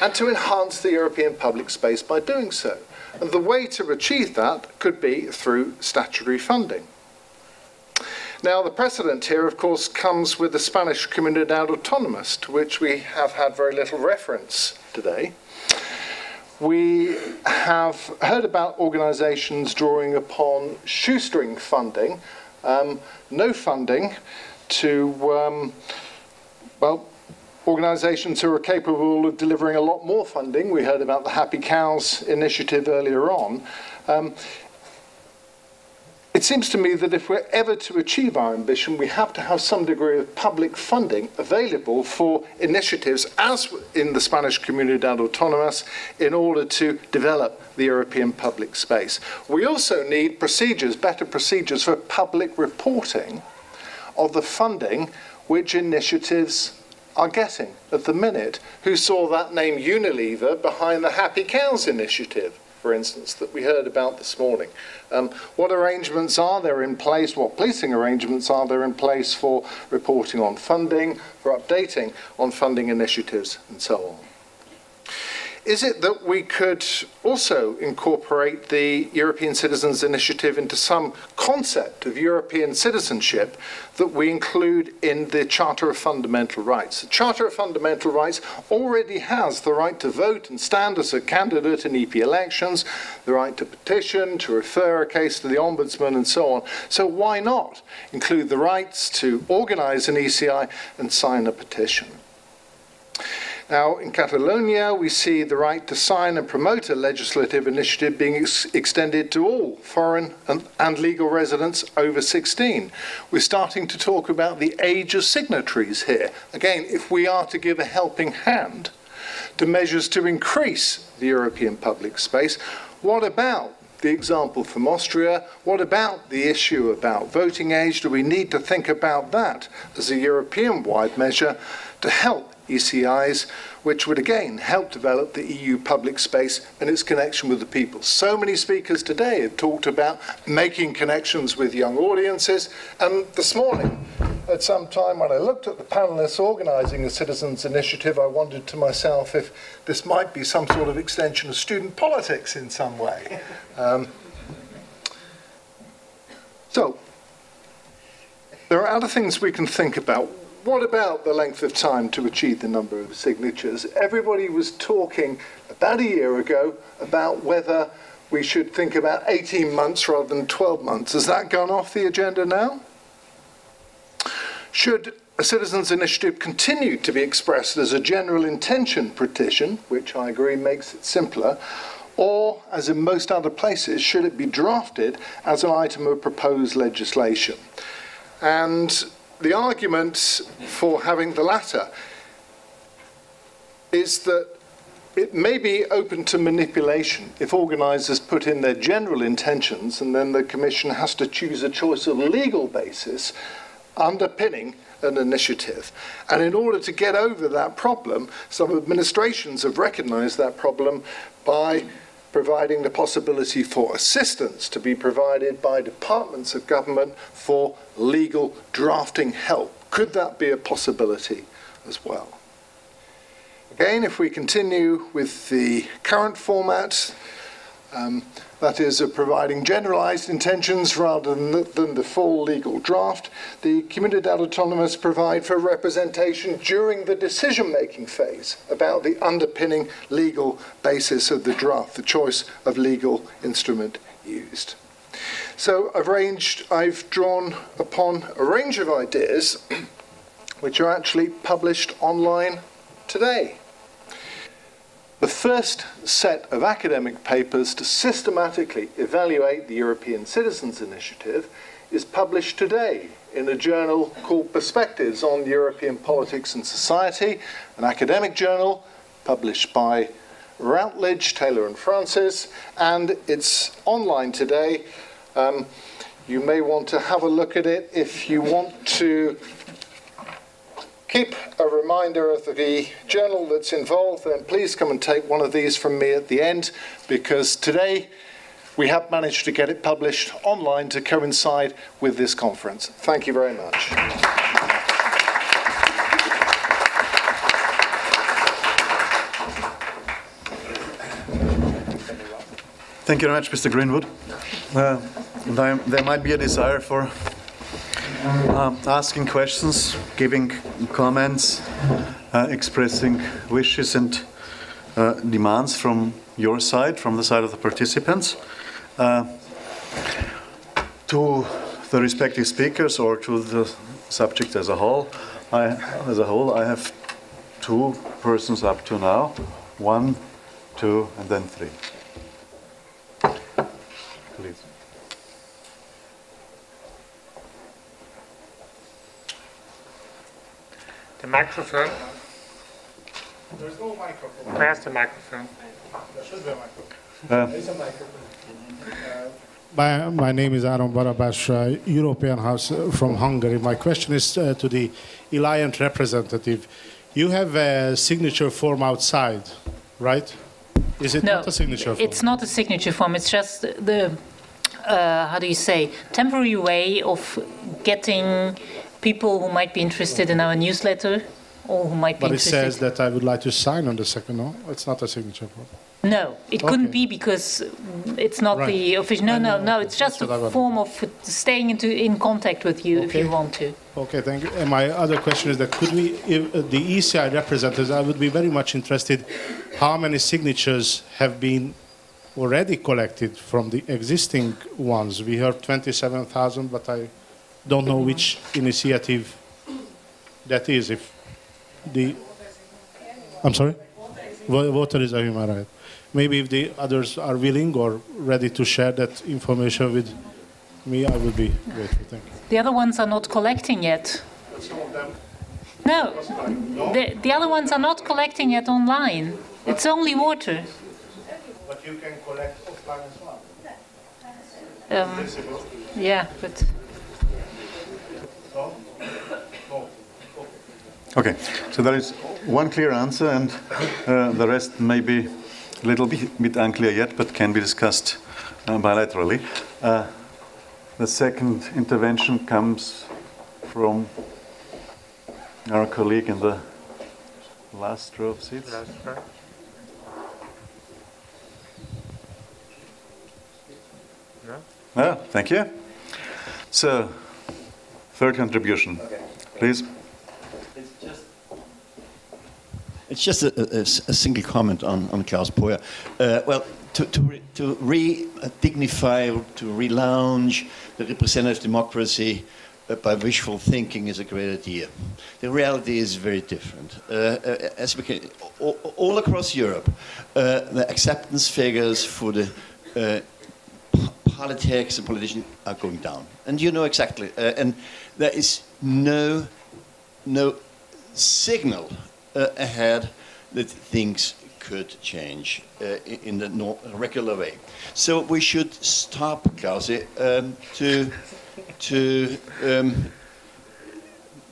and to enhance the European public space by doing so. And the way to achieve that could be through statutory funding. Now, the precedent here, of course, comes with the Spanish Comunidad Autónoma, to which we have had very little reference today. We have heard about organisations drawing upon shoestring funding, no funding to, organisations who are capable of delivering a lot more funding. We heard about the Happy Cows initiative earlier on. It seems to me that if we're ever to achieve our ambition, we have to have some degree of public funding available for initiatives, as in the Spanish Comunidad Autónoma, in order to develop the European public space. We also need procedures, better procedures for public reporting of the funding which initiatives are getting at the minute. Who saw that name Unilever behind the Happy Cows initiative, for instance, that we heard about this morning? What arrangements are there in place, what policing arrangements are there in place for reporting on funding, for updating on funding initiatives, and so on? Is it that we could also incorporate the European Citizens' Initiative into some concept of European citizenship that we include in the Charter of Fundamental Rights? The Charter of Fundamental Rights already has the right to vote and stand as a candidate in EP elections, the right to petition, to refer a case to the Ombudsman, and so on. So why not include the rights to organise an ECI and sign a petition? Now, in Catalonia, we see the right to sign and promote a legislative initiative being extended to all foreign and legal residents over 16. We're starting to talk about the age of signatories here. Again, if we are to give a helping hand to measures to increase the European public space, what about the example from Austria? What about the issue about voting age? Do we need to think about that as a European-wide measure to help ECIs, which would again help develop the EU public space and its connection with the people? So many speakers today have talked about making connections with young audiences, and this morning, at some time when I looked at the panelists organising a citizens' initiative, I wondered to myself if this might be some sort of extension of student politics in some way. So, there are other things we can think about. What about the length of time to achieve the number of signatures? Everybody was talking about a year ago about whether we should think about 18 months rather than 12 months. Has that gone off the agenda now? Should a citizens' initiative continue to be expressed as a general intention petition, which I agree makes it simpler, or, as in most other places, should it be drafted as an item of proposed legislation? And the argument for having the latter is that it may be open to manipulation if organisers put in their general intentions and then the Commission has to choose a choice of legal basis underpinning an initiative. And in order to get over that problem, some administrations have recognised that problem by providing the possibility for assistance to be provided by departments of government for legal drafting help. Could that be a possibility as well? Again, if we continue with the current format, that is of providing generalised intentions rather than the full legal draft, the Comunidad Autonomas provide for representation during the decision-making phase about the underpinning legal basis of the draft, the choice of legal instrument used. So I've drawn upon a range of ideas which are actually published online today. The first set of academic papers to systematically evaluate the European Citizens Initiative is published today in a journal called Perspectives on European Politics and Society, an academic journal published by Routledge, Taylor and Francis, and it's online today. You may want to have a look at it. If you want to keep a reminder of the journal that's involved, then please come and take one of these from me at the end, because today we have managed to get it published online to coincide with this conference. Thank you very much. Thank you very much, Mr. Greenwood. There might be a desire for asking questions, giving comments, expressing wishes and demands from your side, from the side of the participants, to the respective speakers or to the subject as a whole. I have two persons up to now, 1, 2, and then 3. Please. The microphone. There's no microphone. Where's the microphone? There should be a microphone. There's a microphone. My name is Áron Barabás, European House from Hungary. My question is to the ECI-link representative. You have a signature form outside, right? Is it not a signature form? It's not a signature form. It's just the, how do you say, temporary way of getting people who might be interested in our newsletter or who might be interested. But it says that I would like to sign on the second, no? It's not a signature form. No, it couldn't be because it's not the official. No, it's just a form of staying in contact with you if you want to. Okay, thank you. And my other question is that could we, if the ECI representatives, I would be very much interested how many signatures have been already collected from the existing ones. We heard 27,000, but I don't know which initiative that is. If the I'm sorry? Water is a human right. Maybe if the others are willing or ready to share that information with me, I would be grateful. Thank you. The other ones are not collecting yet. Some of them. No, the other ones are not collecting yet online. It's only water. But you can collect offline as well. Yeah, but... Okay, so there is one clear answer, and the rest may be a little bit unclear yet, but can be discussed bilaterally. The second intervention comes from our colleague in the last row of seats. No, thank you. So, third contribution, please. It's just a single comment on Klaus Poyer. Well, to re-dignify, to relaunch the representative democracy by wishful thinking is a great idea. The reality is very different. As we can, all across Europe, the acceptance figures for the politics and politicians are going down. And you know exactly. And there is no signal ahead that things could change in the regular way. So we should stop, Klaus, to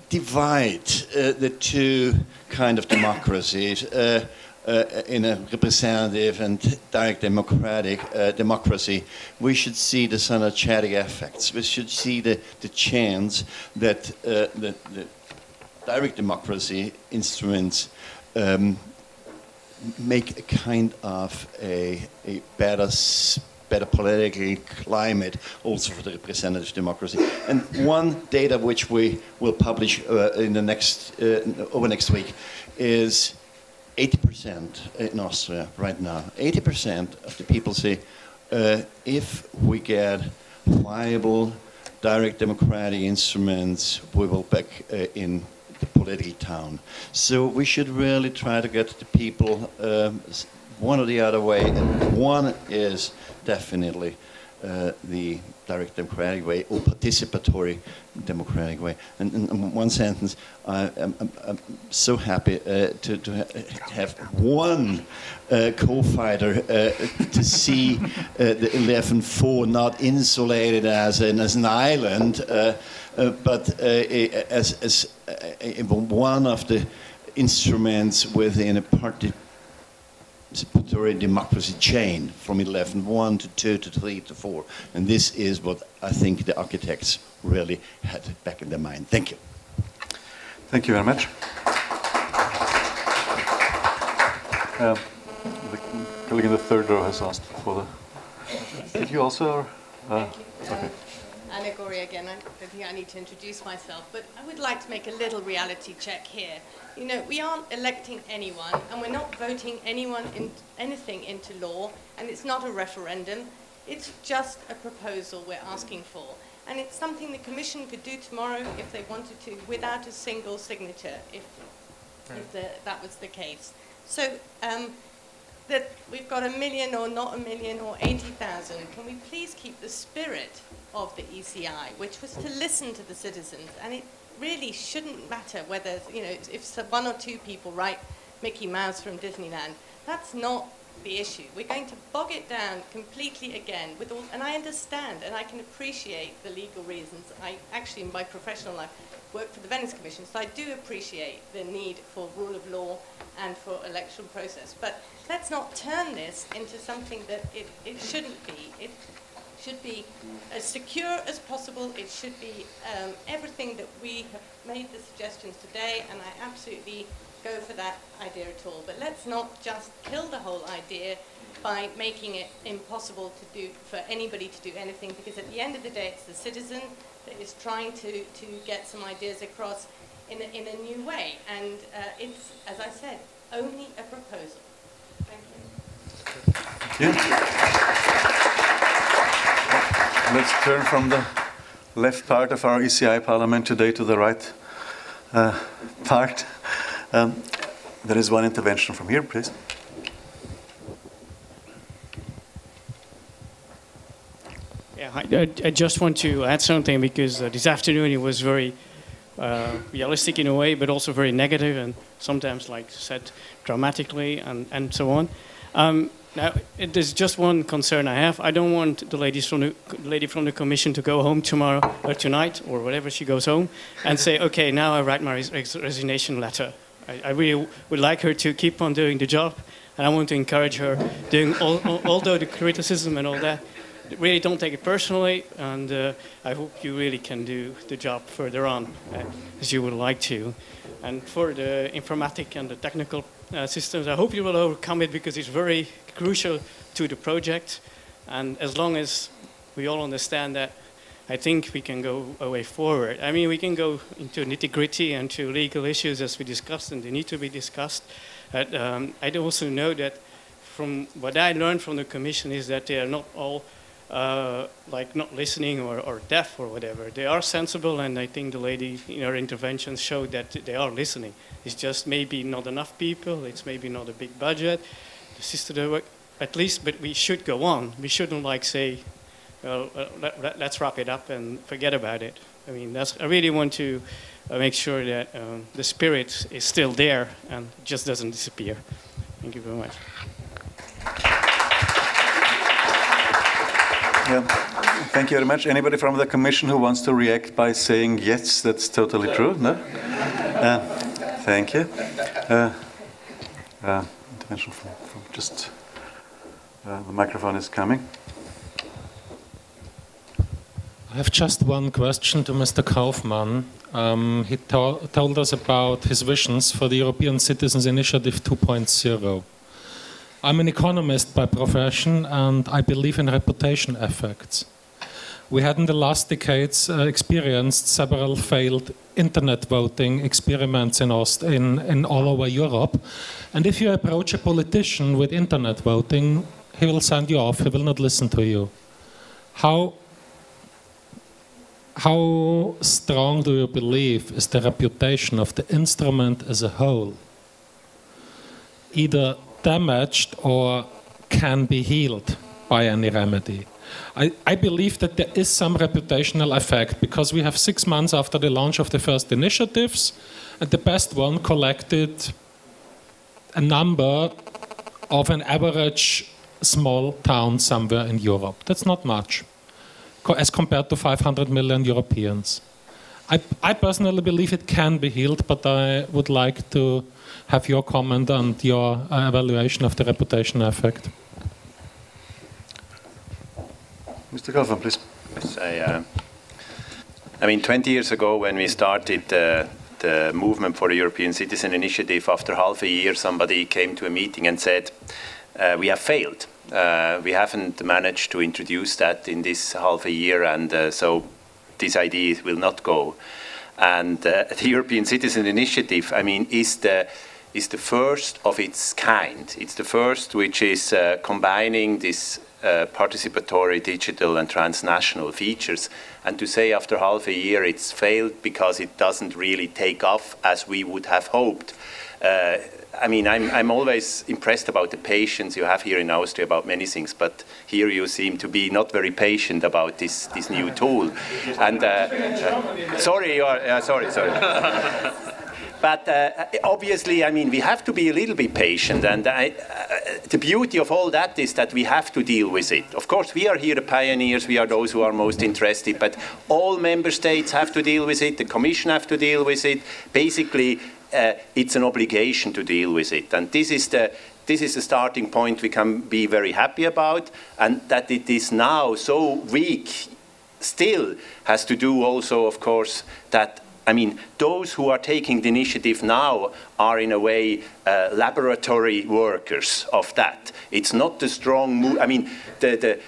divide the two kind of democracies in a representative and direct democratic democracy. We should see the synergetic effects. We should see the chance that the direct democracy instruments make a kind of a better political climate also for the representative democracy. And one data which we will publish in the over next week is 80% in Austria right now. 80% of the people say if we get viable direct democratic instruments, we will back in the political town. So we should really try to get the people one or the other way, and one is definitely the direct democratic way or participatory democratic way. And in one sentence, I'm so happy to have one co-fighter to see the 11-4 not insulated as an island, but as one of the instruments within a participatory democracy chain from 11-1 to 2 to 3 to 4. And this is what I think the architects really had back in their mind. Thank you. Thank you very much. The colleague in the third row has asked for the... Did you also? Thank you. Okay. Anna Gori again. I don't think I need to introduce myself, but I would like to make a little reality check here. You know, we aren't electing anyone, and we're not voting anything into law, and it's not a referendum. It's just a proposal we're asking for. And it's something the Commission could do tomorrow if they wanted to, without a single signature, if that was the case. So that we've got 1 million or not 1 million or 80,000, can we please keep the spirit of the ECI, which was to listen to the citizens? And it really shouldn't matter whether, you know, if one or two people write Mickey Mouse from Disneyland. That's not the issue. We're going to bog it down completely again with all, and I understand and I can appreciate the legal reasons. I actually, in my professional life, work for the Venice Commission, so I do appreciate the need for rule of law and for electoral process. But let's not turn this into something that it shouldn't be. It should be as secure as possible. It should be everything that we have made the suggestions today, and I absolutely go for that idea at all. But let's not just kill the whole idea by making it impossible to do for anybody to do anything, because at the end of the day, it's the citizen that is trying to get some ideas across in a new way. And it's, as I said, only a proposal. Thank you. Thank you. Let's turn from the left part of our ECI Parliament today to the right part. There is one intervention from here, please. Yeah, I just want to add something because this afternoon it was very realistic in a way, but also very negative and sometimes, like said, dramatically and so on. Now, there's just one concern I have. I don't want the lady from the Commission to go home tomorrow or tonight or whatever she goes home and say, okay, now I write my resignation letter. I really would like her to keep on doing the job, and I want to encourage her doing although the criticism and all that. Really don't take it personally, and I hope you really can do the job further on as you would like to. And for the informatic and the technical systems, I hope you will overcome it because it's very crucial to the project. And as long as we all understand that, I think we can go a way forward. I mean, we can go into nitty-gritty and to legal issues as we discussed, and they need to be discussed. But I also know that from what I learned from the Commission is that they are not all like not listening or deaf or whatever. They are sensible, and I think the lady in her intervention showed that they are listening. It's just maybe not enough people, it's maybe not a big budget. The system work at least, but we should go on. We shouldn't like say, well, let's wrap it up and forget about it. I mean, I really want to make sure that the spirit is still there and just doesn't disappear. Thank you very much. Yeah. Thank you very much. Anybody from the Commission who wants to react by saying yes, that's totally true? No? Thank you. Intervention from just the microphone is coming. I have just one question to Mr. Kaufmann. He told us about his visions for the European Citizens Initiative 2.0. I'm an economist by profession, and I believe in reputation effects. We had in the last decades experienced several failed internet voting experiments in all over Europe. And if you approach a politician with internet voting, he will send you off, he will not listen to you. How strong do you believe is the reputation of the instrument as a whole? Either damaged or can be healed by any remedy. I believe that there is some reputational effect because we have 6 months after the launch of the first initiatives, and the best one collected a number of an average small town somewhere in Europe. That's not much as compared to 500 million Europeans. I personally believe it can be healed, but I would like to have your comment and your evaluation of the reputation effect. Mr. Kaufmann, please. I mean, 20 years ago when we started the movement for the European Citizen Initiative, after half a year somebody came to a meeting and said, we have failed. We haven't managed to introduce that in this half a year, and so this idea will not go. And the European Citizen Initiative, I mean, is the first of its kind. It's the first which is combining this participatory, digital and transnational features. And to say after half a year it's failed because it doesn't really take off as we would have hoped. I mean, I'm always impressed about the patience you have here in Austria about many things, but here you seem to be not very patient about this new tool. And sorry, sorry. But obviously, I mean, we have to be a little bit patient, and the beauty of all that is that we have to deal with it. Of course, we are here the pioneers, we are those who are most interested, but all member states have to deal with it, the Commission have to deal with it. Basically, it's an obligation to deal with it, and this is the starting point we can be very happy about, and that it is now so weak still has to do also, of course, that I mean, those who are taking the initiative now are in a way laboratory workers of that. It's not the strong, I mean, the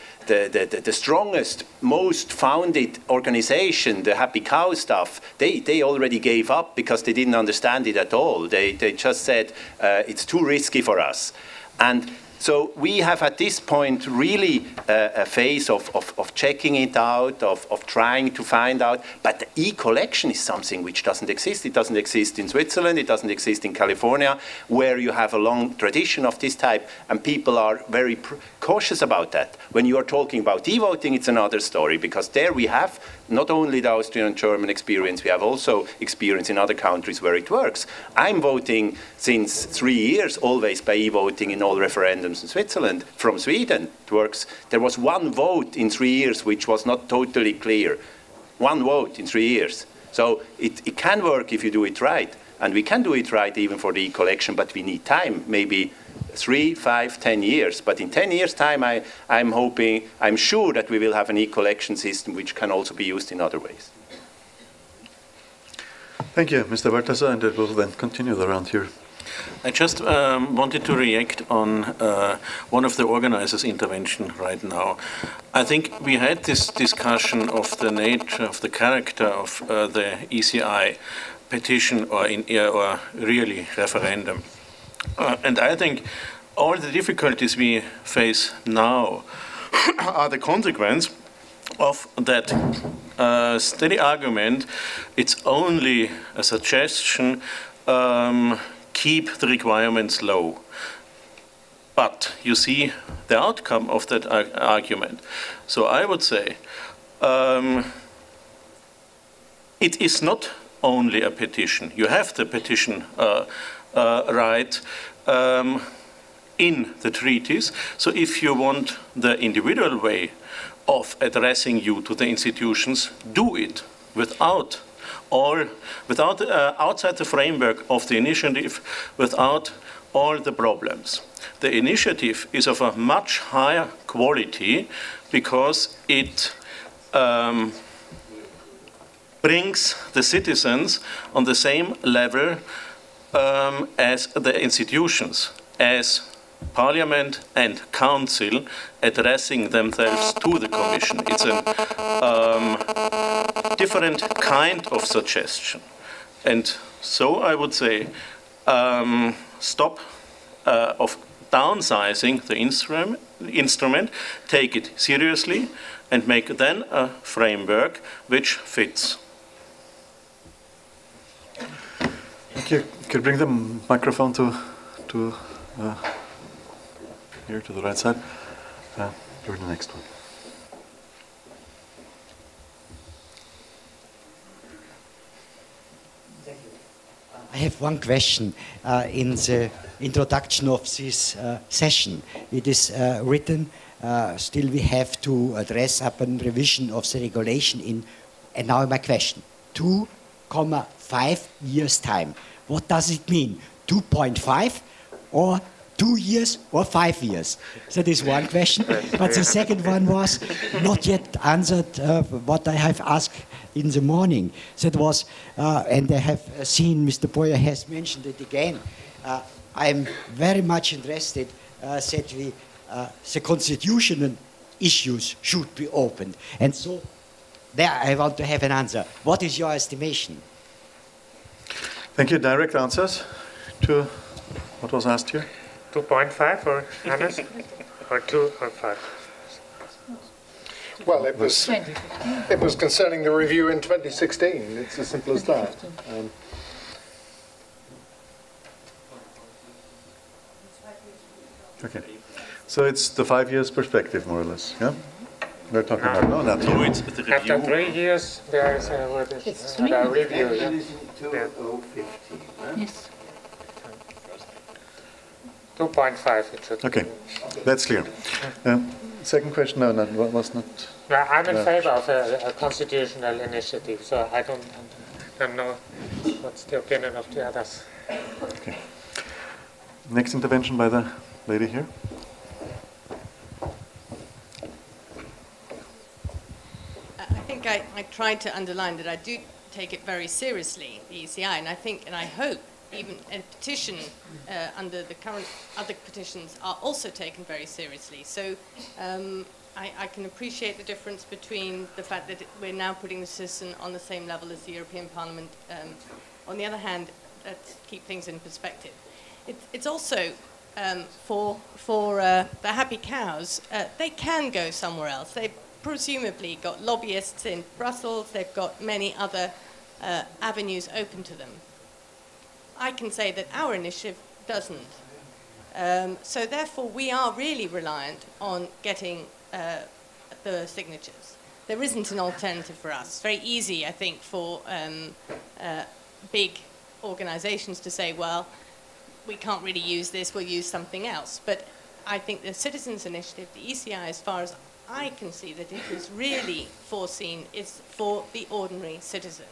strongest, most founded organization, the Happy Cow stuff, they already gave up because they didn't understand it at all. They just said, it's too risky for us. And So we have at this point really a phase of checking it out, of trying to find out. But the e-collection is something which doesn't exist. It doesn't exist in Switzerland. It doesn't exist in California, where you have a long tradition of this type, and people are very cautious about that. When you are talking about e-voting, it's another story, because there we have not only the Austrian and German experience, we have also experience in other countries where it works. I'm voting since 3 years, always by e-voting in all referendums in Switzerland. From Sweden, it works. There was one vote in 3 years which was not totally clear. One vote in 3 years. So it can work if you do it right. And we can do it right even for the e-collection, but we need time, maybe 3, 5, 10 years. But in 10 years' time, I'm sure that we will have an e-collection system which can also be used in other ways. Thank you, Mr. Balthasar, and we'll then continue the round here. I just wanted to react on one of the organizers' intervention right now. I think we had this discussion of the nature, of the character of the ECI petition or really referendum. And I think all the difficulties we face now are the consequence of that steady argument. It's only a suggestion, keep the requirements low. But you see the outcome of that argument. So I would say it is not only a petition. You have the petition right in the treaties. So if you want the individual way of addressing you to the institutions, do it without outside the framework of the initiative, without all the problems. The initiative is of a much higher quality because it brings the citizens on the same level as the institutions, as Parliament and Council addressing themselves to the Commission. It's a different kind of suggestion. And so I would say stop of downsizing the instrument, take it seriously, and make then a framework which fits. Thank you. Could you bring the microphone to here to the right side? You're the next one. Thank you. I have one question. In the introduction of this session, it is written, still we have to address upon revision of the regulation in, and now my question, 2.5 years time. What does it mean? 2.5 or 2 years or 5 years? That is one question. But the second one was not yet answered what I have asked in the morning. That was, and I have seen Mr. Boyer has mentioned it again. I am very much interested that we, the constitutional issues should be opened. And so there I want to have an answer. What is your estimation? Thank you. Direct answers to what was asked here? 2.5 or Hannes? Or 2 or 5? Well, it was concerning the review in 2016. It's as simple as that. Okay. So it's the 5 years perspective, more or less, yeah? We're talking about, no, not no, yet. After 3 years, there is a review. Yeah. Yes. 2.5 it should Okay, that's clear. Second question, no, was not. Yeah, I'm in favor of a constitutional initiative, so I don't know what's the opinion of the others. Okay. Next intervention by the lady here. I think I tried to underline that I do take it very seriously, the ECI, and I think and I hope even a petition under the current other petitions are also taken very seriously. So I can appreciate the difference between the fact that we're now putting the citizen on the same level as the European Parliament. On the other hand, let's keep things in perspective. It's also for the happy cows, they can go somewhere else. They've presumably got lobbyists in Brussels. They've got many other avenues open to them. I can say that our initiative doesn't. So therefore, we are really reliant on getting the signatures. There isn't an alternative for us. It's very easy, I think, for big organizations to say, well, we can't really use this, we'll use something else. But I think the Citizens Initiative, the ECI, as far as I can see that it was really foreseen, is for the ordinary citizen.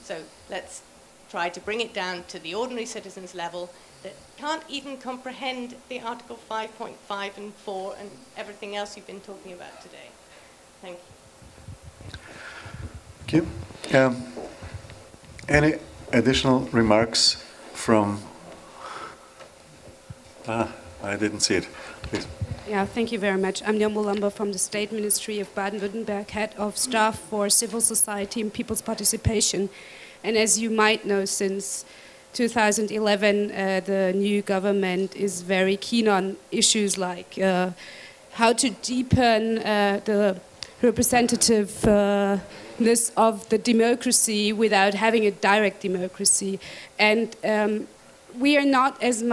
So let's try to bring it down to the ordinary citizen's level that can't even comprehend the Article 5.5 and 4 and everything else you've been talking about today. Thank you. Thank you. Any additional remarks from... I didn't see it. Please. Yeah, thank you very much. I'm Jan Mulamba from the State Ministry of Baden-Württemberg, Head of Staff for Civil Society and People's Participation. And as you might know, since 2011, the new government is very keen on issues like how to deepen the representativeness of the democracy without having a direct democracy. And we are not as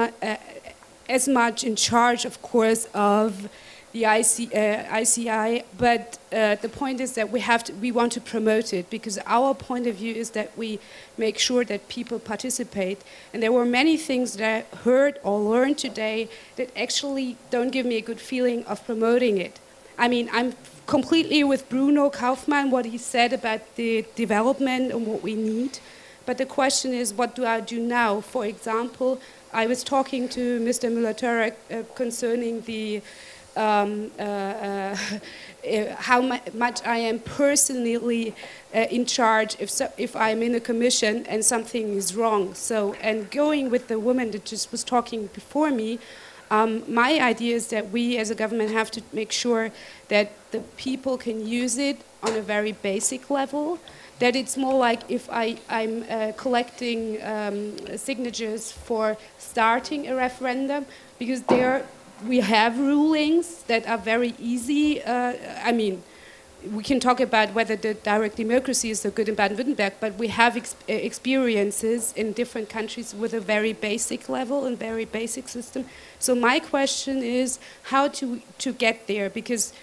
much in charge, of course, of the ICI, but the point is that we want to promote it, because our point of view is that we make sure that people participate. And there were many things that I heard or learned today that actually don't give me a good feeling of promoting it. I mean, I'm completely with Bruno Kaufmann, what he said about the development and what we need. But the question is, what do I do now? For example, I was talking to Mr. Müller-Törek concerning the how much I am personally in charge if I'm in a commission and something is wrong. So, and going with the woman that just was talking before me, my idea is that we as a government have to make sure that the people can use it on a very basic level, that it's more like if I'm collecting signatures for starting a referendum, because we have rulings that are very easy. I mean, we can talk about whether the direct democracy is so good in Baden-Württemberg, but we have experiences in different countries with a very basic level and very basic system. So my question is how to get there, because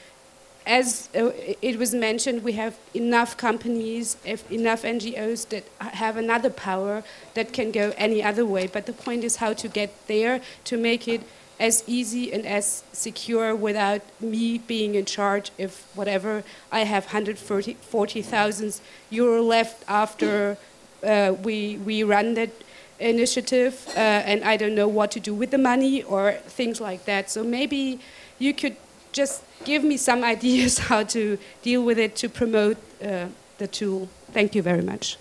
as it was mentioned, we have enough companies, enough NGOs that have another power that can go any other way. But the point is how to get there, to make it as easy and as secure without me being in charge if whatever, I have 140,000 euro left after we run that initiative and I don't know what to do with the money or things like that. So maybe you could just give me some ideas how to deal with it to promote the tool. Thank you very much.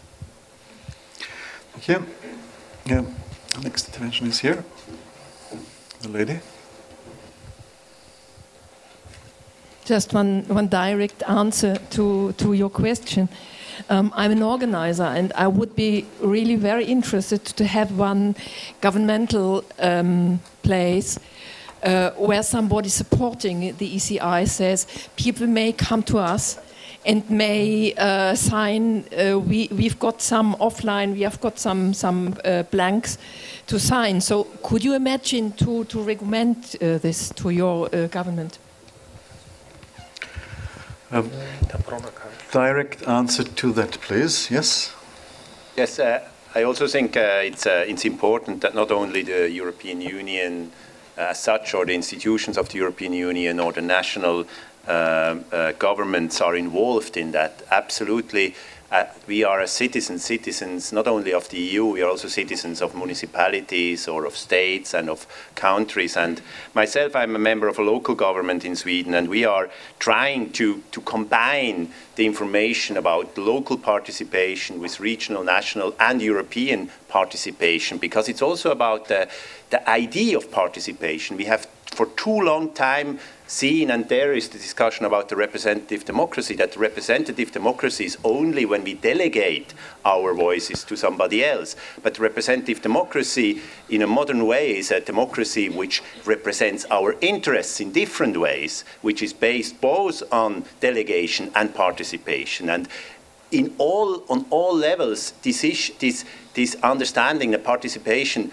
Thank you. Yeah. Next intervention is here. The lady. Just one direct answer to your question. I'm an organizer, and I would be really very interested to have one governmental place where somebody supporting the ECI says people may come to us and may sign. We've got some offline. We have got some blanks to sign. So could you imagine to recommend this to your government? Direct answer to that, please. Yes. Yes. I also think it's important that not only the European Union as such, or the institutions of the European Union, or the national governments are involved in that. Absolutely, we are citizens not only of the EU, we are also citizens of municipalities or of states and of countries. And myself, I'm a member of a local government in Sweden, and we are trying to combine the information about local participation with regional, national and European participation, because it's also about the idea of participation. We have for too long time seen, and there is the discussion about the representative democracy, that representative democracy is only when we delegate our voices to somebody else. But representative democracy in a modern way is a democracy which represents our interests in different ways, which is based both on delegation and participation. And on all levels, this understanding that participation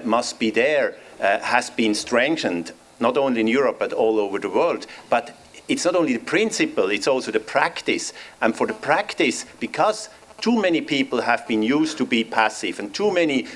must be there has been strengthened, not only in Europe but all over the world. But it's not only the principle, it's also the practice. And for the practice, because too many people have been used to be passive, and too many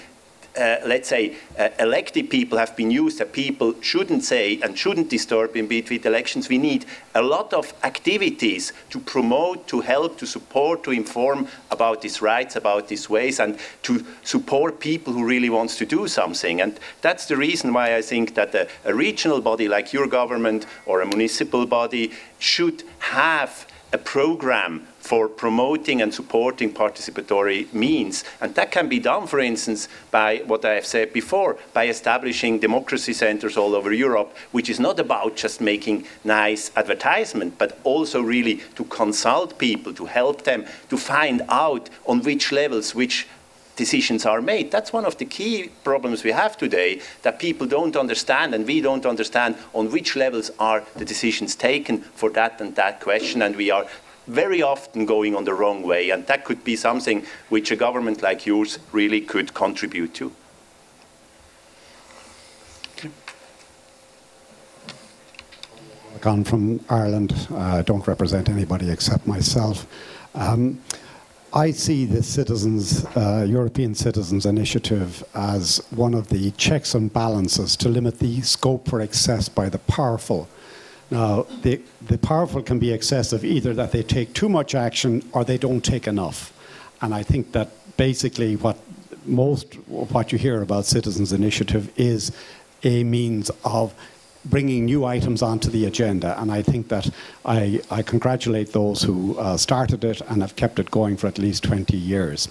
let's say, elected people have been used that people shouldn't say and shouldn't disturb in between elections. We need a lot of activities to promote, to help, to support, to inform about these rights, about these ways, and to support people who really want to do something. And that's the reason why I think that a regional body like your government or a municipal body should have a program for promoting and supporting participatory means. And that can be done, for instance, by what I have said before, by establishing democracy centers all over Europe, which is not about just making nice advertisement, but also really to consult people, to help them to find out on which levels which decisions are made. That's one of the key problems we have today, that people don't understand, and we don't understand on which levels are the decisions taken for that and that question, and we are very often going on the wrong way, and that could be something which a government like yours really could contribute to. I'm from Ireland. I don't represent anybody except myself. I see the European Citizens Initiative as one of the checks and balances to limit the scope for excess by the powerful. Now, the powerful can be excessive, either that they take too much action or they don't take enough. And I think that basically what you hear about Citizens Initiative is a means of bringing new items onto the agenda, and I think that I congratulate those who started it and have kept it going for at least 20 years.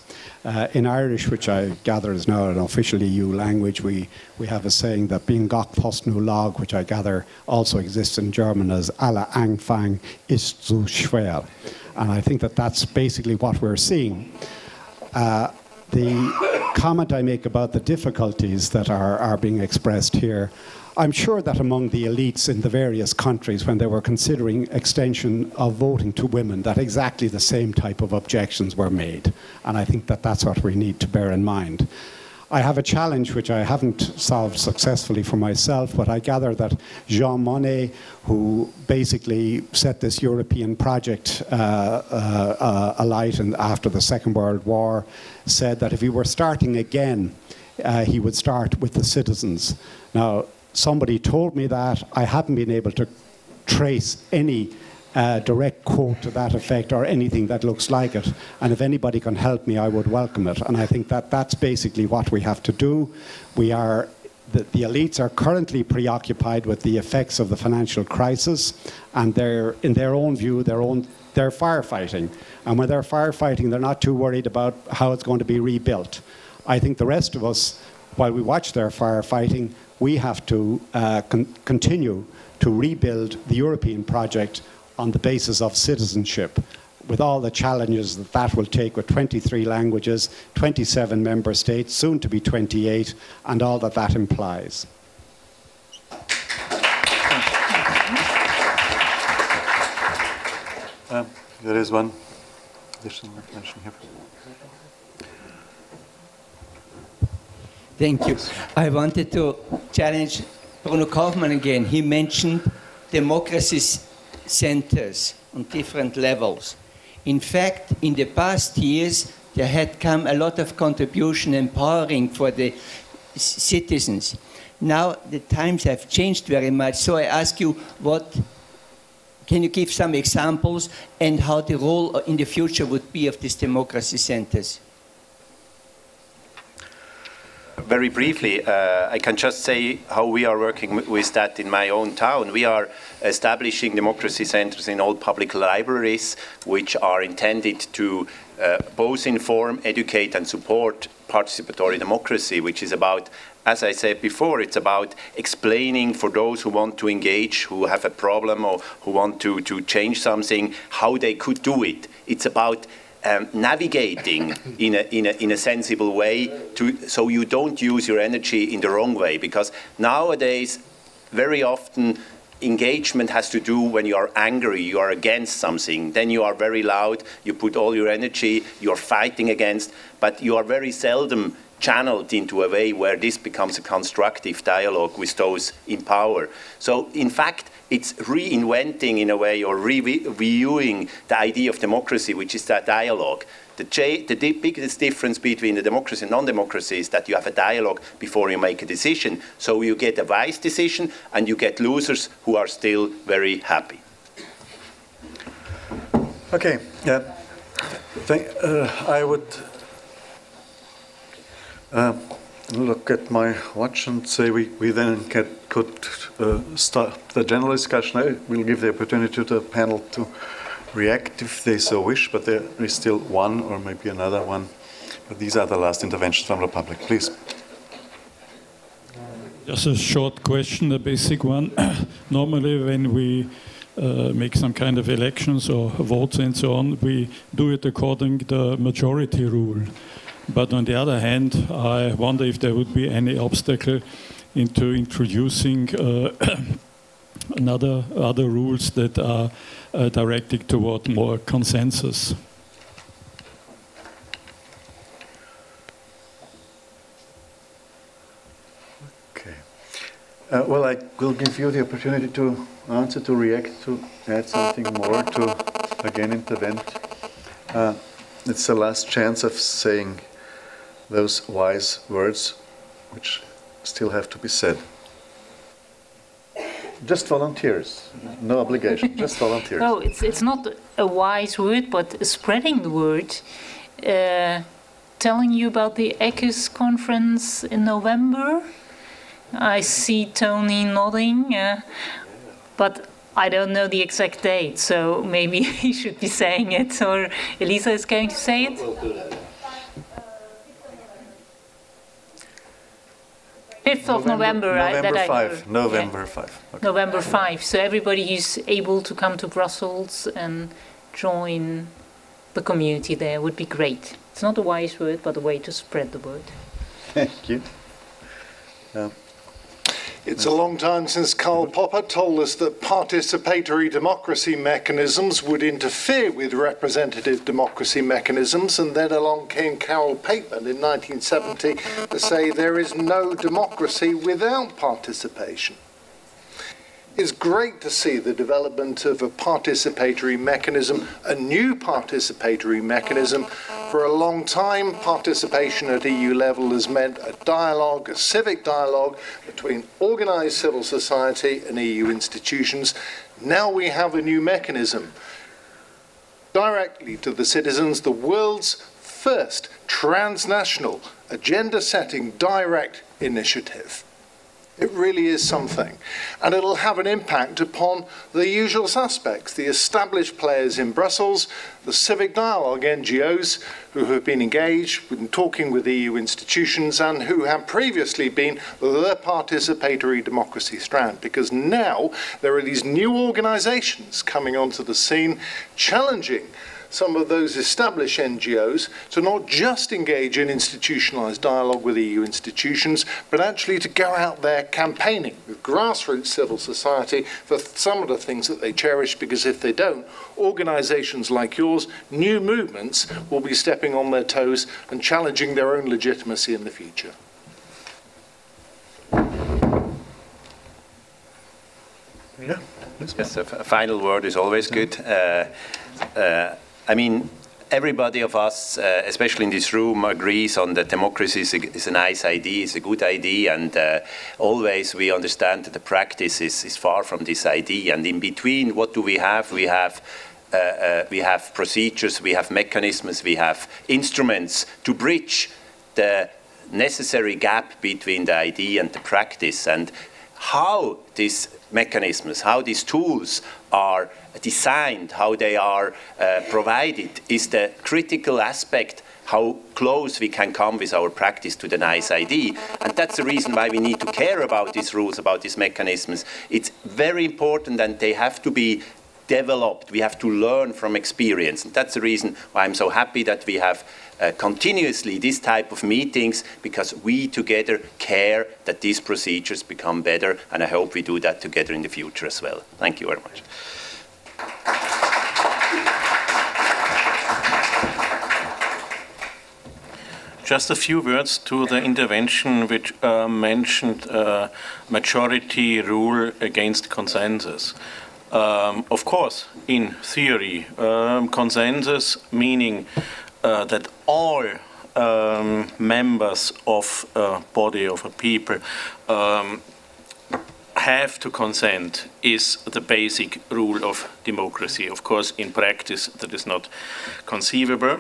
In Irish, which I gather is now an official EU language, we have a saying that being gach fos nu lag, which I gather also exists in German as alle Anfang ist zu schwer. And I think that that's basically what we're seeing. The comment I make about the difficulties that are being expressed here, I'm sure that among the elites in the various countries, when they were considering extension of voting to women, that exactly the same type of objections were made. And I think that that's what we need to bear in mind. I have a challenge which I haven't solved successfully for myself, but I gather that Jean Monnet, who basically set this European project alight after the Second World War, said that if he were starting again, he would start with the citizens. Now, somebody told me that. I haven't been able to trace any direct quote to that effect or anything that looks like it. And if anybody can help me, I would welcome it. And I think that that's basically what we have to do. The elites are currently preoccupied with the effects of the financial crisis, and they're, in their own view, they're firefighting. And when they're firefighting, they're not too worried about how it's going to be rebuilt. I think the rest of us, while we watch their firefighting, we have to continue to rebuild the European project on the basis of citizenship, with all the challenges that that will take, with 23 languages, 27 member states, soon to be 28, and all that that implies. There is one additional question here. Thank you. I wanted to challenge Bruno Kaufmann again. He mentioned democracy centers on different levels. In fact, in the past years, there had come a lot of contribution empowering for the citizens. Now the times have changed very much, so I ask you, can you give some examples and how the role in the future would be of these democracy centers? Very briefly, I can just say how we are working with that in my own town. We are establishing democracy centers in all public libraries, which are intended to both inform, educate and support participatory democracy, which is about, as I said before, it's about explaining for those who want to engage, who have a problem or who want to change something, how they could do it. It's about navigating in a sensible way so you don't use your energy in the wrong way. Because nowadays, very often, engagement has to do when you are angry, you are against something. Then you are very loud, you put all your energy, you are fighting against, but you are very seldom channeled into a way where this becomes a constructive dialogue with those in power. So, in fact, it's reinventing in a way or reviewing the idea of democracy, which is that dialogue. The biggest difference between the democracy and non-democracy is that you have a dialogue before you make a decision. So you get a wise decision and you get losers who are still very happy. Okay. I would look at my watch and say we then could start the general discussion. I will give the opportunity to the panel to react if they so wish, but there is still one or maybe another one. But these are the last interventions from the public. Please. Just a short question, a basic one. Normally when we make some kind of elections or votes and so on, we do it according to the majority rule. But on the other hand, I wonder if there would be any obstacle into introducing other rules that are directed toward more consensus. Okay. Well, I will give you the opportunity to answer, to react, to add something more, to again intervene. It's the last chance of saying those wise words which still have to be said. Just volunteers, no obligation, just volunteers. No, it's not a wise word, but spreading the word. Telling you about the ECUS conference in November. I see Tony nodding, but I don't know the exact date, so maybe he should be saying it, or Elisa is going to say it. We'll do that. 5th of November, November 5. November 5. Okay. November 5. So everybody who's able to come to Brussels and join the community there would be great. It's not a wise word, but a way to spread the word. Thank you. It's a long time since Karl Popper told us that participatory democracy mechanisms would interfere with representative democracy mechanisms, and then along came Carol Pateman in 1970 to say there is no democracy without participation. It's great to see the development of a participatory mechanism, a new participatory mechanism. For a long time, participation at EU level has meant a dialogue, a civic dialogue between organised civil society and EU institutions. Now we have a new mechanism. Directly to the citizens, the world's first transnational agenda-setting direct initiative. It really is something. And it'll have an impact upon the usual suspects, the established players in Brussels, the civic dialogue NGOs who have been engaged in talking with EU institutions and who have previously been the participatory democracy strand. Because now there are these new organizations coming onto the scene challenging some of those established NGOs to not just engage in institutionalized dialogue with EU institutions, but actually to go out there campaigning with grassroots civil society for some of the things that they cherish, because if they don't, organizations like yours, new movements, will be stepping on their toes and challenging their own legitimacy in the future. Yeah. Yes, a final word is always good. I mean, everybody of us, especially in this room, agrees on that democracy is a nice idea, is a good idea, and always we understand that the practice is far from this idea. And in between, what do we have? We have procedures, we have mechanisms, we have instruments to bridge the necessary gap between the idea and the practice. And how these mechanisms, how these tools are designed, how they are provided, is the critical aspect how close we can come with our practice to the nice ID. And that's the reason why we need to care about these rules, about these mechanisms. It's very important and they have to be developed. We have to learn from experience. And that's the reason why I'm so happy that we have continuously this type of meetings, because we together care that these procedures become better, and I hope we do that together in the future as well. Thank you very much. Just a few words to the intervention which mentioned majority rule against consensus. Of course, in theory, consensus meaning that all members of a body of a people have to consent is the basic rule of democracy. Of course, in practice, that is not conceivable.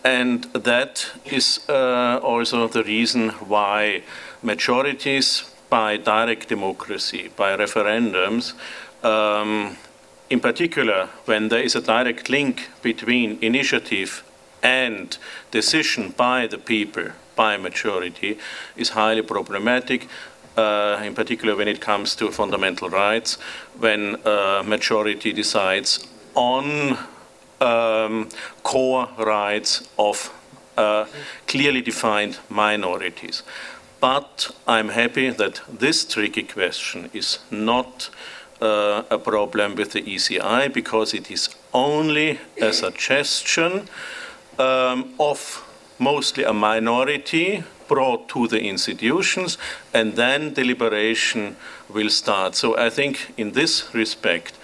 And that is also the reason why majorities by direct democracy, by referendums, in particular, when there is a direct link between initiative and decision by the people, by majority, is highly problematic. In particular when it comes to fundamental rights, when a majority decides on core rights of clearly defined minorities. But I'm happy that this tricky question is not a problem with the ECI, because it is only a suggestion of mostly a minority brought to the institutions, and then deliberation will start. So I think in this respect,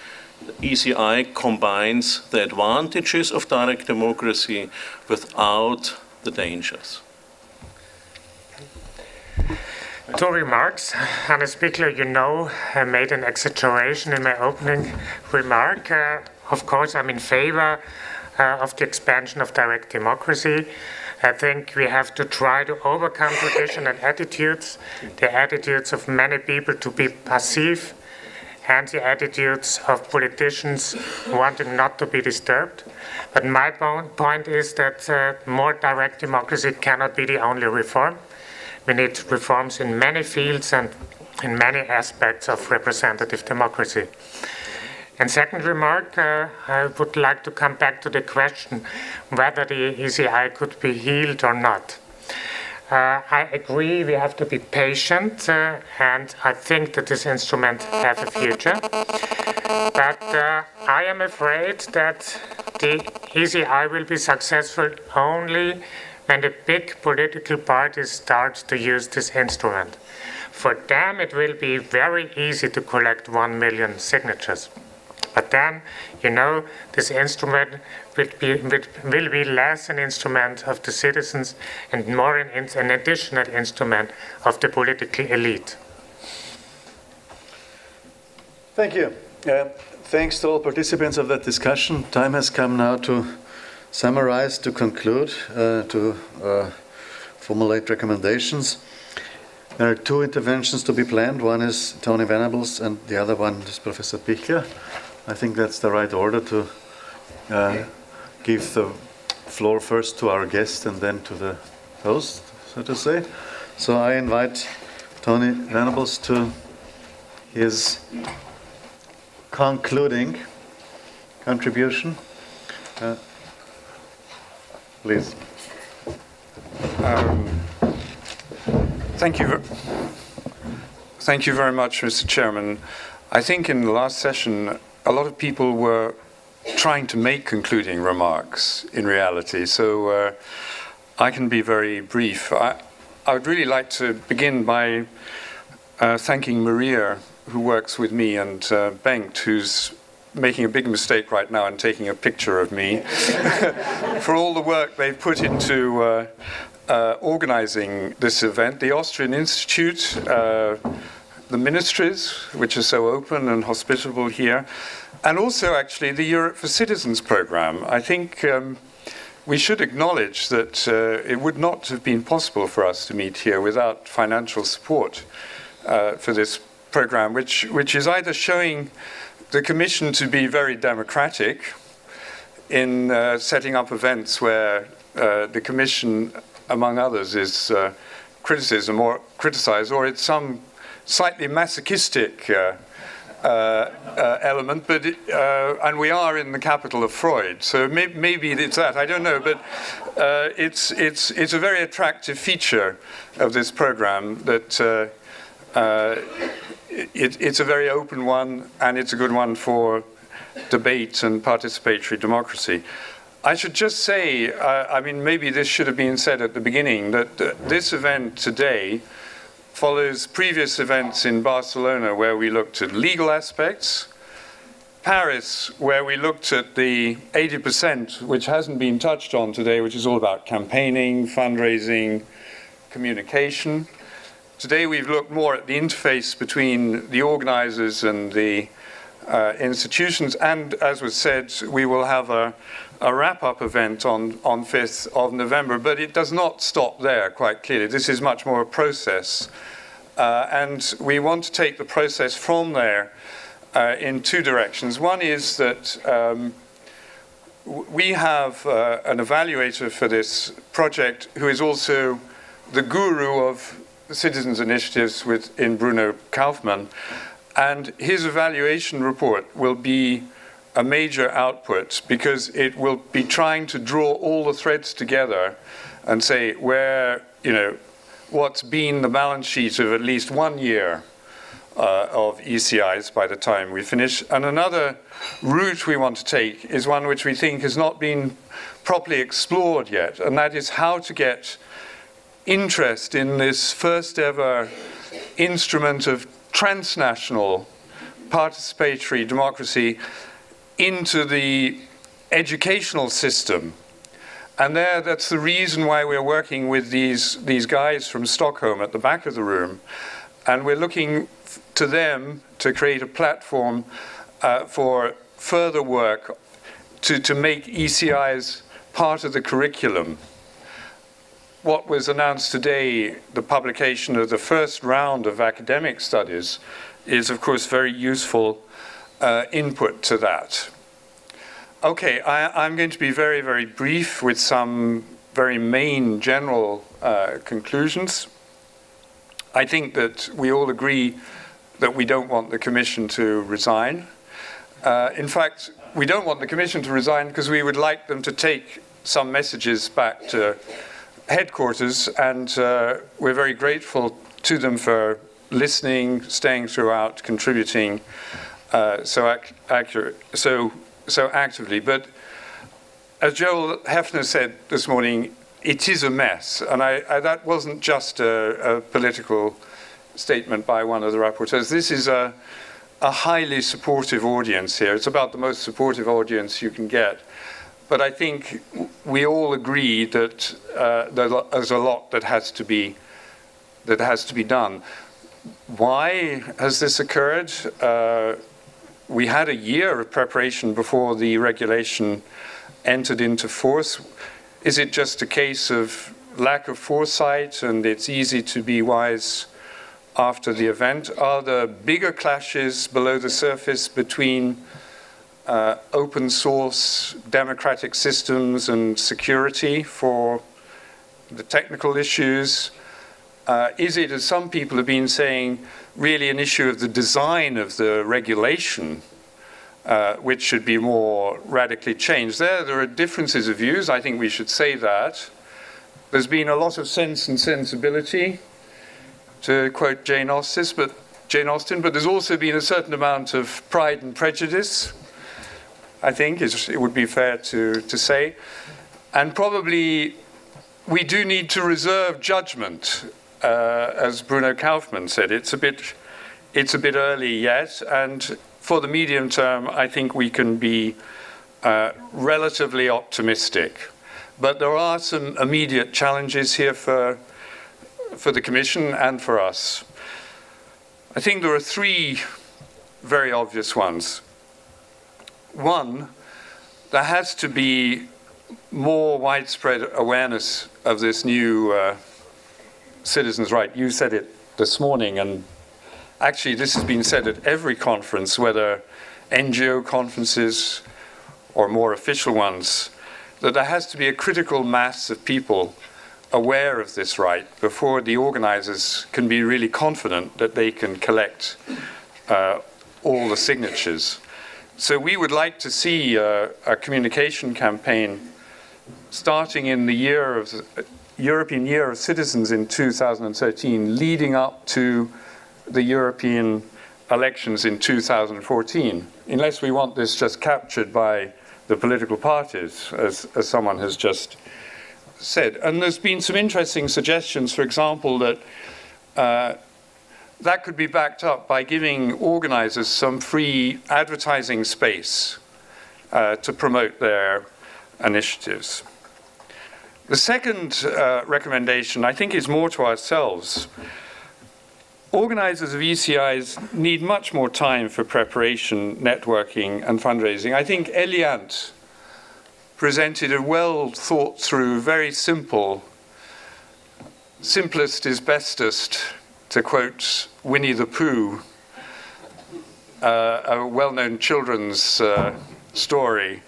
the ECI combines the advantages of direct democracy without the dangers. Two remarks. Anna Spiegler, you know, I made an exaggeration in my opening remark. Of course, I'm in favor of the expansion of direct democracy. I think we have to try to overcome traditional attitudes, the attitudes of many people to be passive, and the attitudes of politicians wanting not to be disturbed. But my point is that more direct democracy cannot be the only reform. We need reforms in many fields and in many aspects of representative democracy. And second remark, I would like to come back to the question whether the ECI could be healed or not. I agree we have to be patient, and I think that this instrument has a future. But I am afraid that the ECI will be successful only when the big political parties start to use this instrument. For them, it will be very easy to collect 1 million signatures. But then, you know, this instrument will be less an instrument of the citizens and more an additional instrument of the political elite. Thank you. Thanks to all participants of that discussion. Time has come now to summarize, to conclude, to formulate recommendations. There are two interventions to be planned. One is Tony Venables and the other one is Professor Pichler. I think that's the right order to give the floor first to our guest and then to the host, so to say. So I invite Tony Venables to his concluding contribution. Please. Thank you very much, Mr. Chairman. I think in the last session, a lot of people were trying to make concluding remarks in reality, so I can be very brief. I would really like to begin by thanking Maria, who works with me, and Bengt, who's making a big mistake right now and taking a picture of me, for all the work they've put into organizing this event. The Austrian Institute, the ministries, which are so open and hospitable here, and also actually the Europe for Citizens program. I think we should acknowledge that it would not have been possible for us to meet here without financial support for this program, which is either showing the Commission to be very democratic in setting up events where the Commission, among others, is criticized, or it's some slightly masochistic element, but and we are in the capital of Freud, so maybe it's that. I don't know, but it's a very attractive feature of this program that it's a very open one, and it's a good one for debate and participatory democracy. I should just say, I mean, maybe this should have been said at the beginning, that this event today follows previous events in Barcelona where we looked at legal aspects, Paris where we looked at the 80% which hasn't been touched on today, which is all about campaigning, fundraising, communication. Today we've looked more at the interface between the organizers and the institutions, and as was said, we will have a wrap-up event on 5th of November, but it does not stop there, quite clearly. This is much more a process, and we want to take the process from there in two directions. One is that we have an evaluator for this project who is also the guru of citizens' initiatives in Bruno Kaufmann, and his evaluation report will be a major output because it will be trying to draw all the threads together and say where, you know, what's been the balance sheet of at least 1 year of ECIs by the time we finish. And another route we want to take is one which we think has not been properly explored yet, and that is how to get interest in this first ever instrument of transnational participatory democracy into the educational system. And that's the reason why we're working with these guys from Stockholm at the back of the room. And we're looking to them to create a platform for further work to make ECIs part of the curriculum. What was announced today, the publication of the first round of academic studies, is of course very useful input to that. Okay, I'm going to be very, very brief with some very main general conclusions. I think that we all agree that we don't want the Commission to resign. In fact, we don't want the Commission to resign because we would like them to take some messages back to headquarters, and we're very grateful to them for listening, staying throughout, contributing so actively. But as Joel Hefner said this morning, it is a mess, and that wasn't just a political statement by one of the rapporteurs. This is a highly supportive audience here. It's about the most supportive audience you can get. But I think we all agree that there's a lot that has to be done. Why has this occurred? We had a year of preparation before the regulation entered into force. Is it just a case of lack of foresight and it's easy to be wise after the event? Are there bigger clashes below the surface between open source democratic systems and security for the technical issues? Is it, as some people have been saying, really an issue of the design of the regulation, which should be more radically changed? There are differences of views. I think we should say that. There's been a lot of sense and sensibility, to quote Jane Austen, but there's also been a certain amount of pride and prejudice, I think it would be fair to say. And probably we do need to reserve judgment, as Bruno Kaufmann said. It's a bit early yet, and for the medium term, I think we can be relatively optimistic. But there are some immediate challenges here for the Commission and for us. I think there are three very obvious ones. One, there has to be more widespread awareness of this new citizens' right. You said it this morning, and actually this has been said at every conference, whether NGO conferences or more official ones, that there has to be a critical mass of people aware of this right before the organizers can be really confident that they can collect all the signatures. So we would like to see a communication campaign starting in the European Year of Citizens in 2013, leading up to the European elections in 2014, unless we want this just captured by the political parties, as someone has just said. And there's been some interesting suggestions, for example, that that could be backed up by giving organizers some free advertising space to promote their initiatives. The second recommendation, I think, is more to ourselves. Organizers of ECIs need much more time for preparation, networking, and fundraising. I think Eliant presented a well thought through, very simple, simplest is bestest, to quote Winnie the Pooh, a well-known children's story.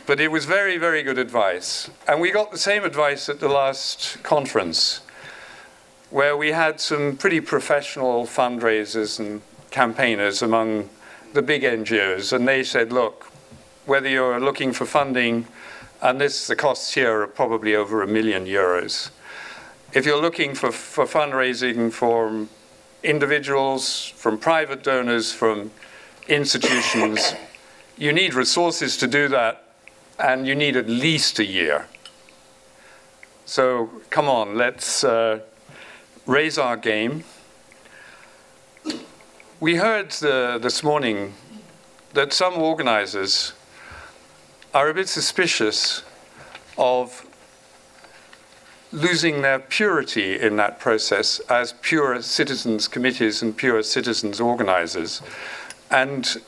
But it was very, very good advice. And we got the same advice at the last conference, where we had some pretty professional fundraisers and campaigners among the big NGOs. And they said, look, whether you're looking for funding, and the costs here are probably over €1 million. If you're looking for fundraising from individuals, from private donors, from institutions, you need resources to do that, and you need at least a year. So come on, let's raise our game. We heard this morning that some organizers are a bit suspicious of losing their purity in that process as pure citizens committees and pure citizens organizers, and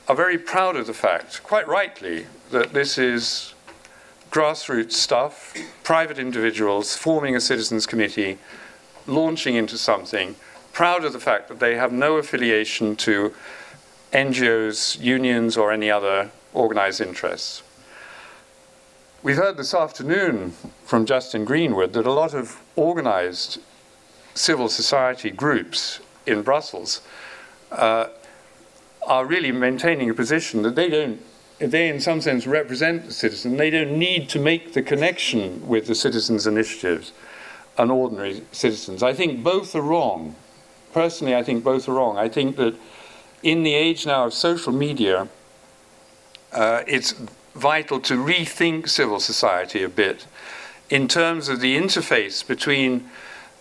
are very proud of the fact, quite rightly, that this is grassroots stuff, private individuals forming a citizens committee, launching into something, proud of the fact that they have no affiliation to NGOs, unions, or any other organized interests. We've heard this afternoon from Justin Greenwood that a lot of organized civil society groups in Brussels are really maintaining a position that they in some sense represent the citizen. They don't need to make the connection with the citizens' initiatives and ordinary citizens. I think both are wrong. Personally, I think both are wrong. I think that in the age now of social media, it's vital to rethink civil society a bit in terms of the interface between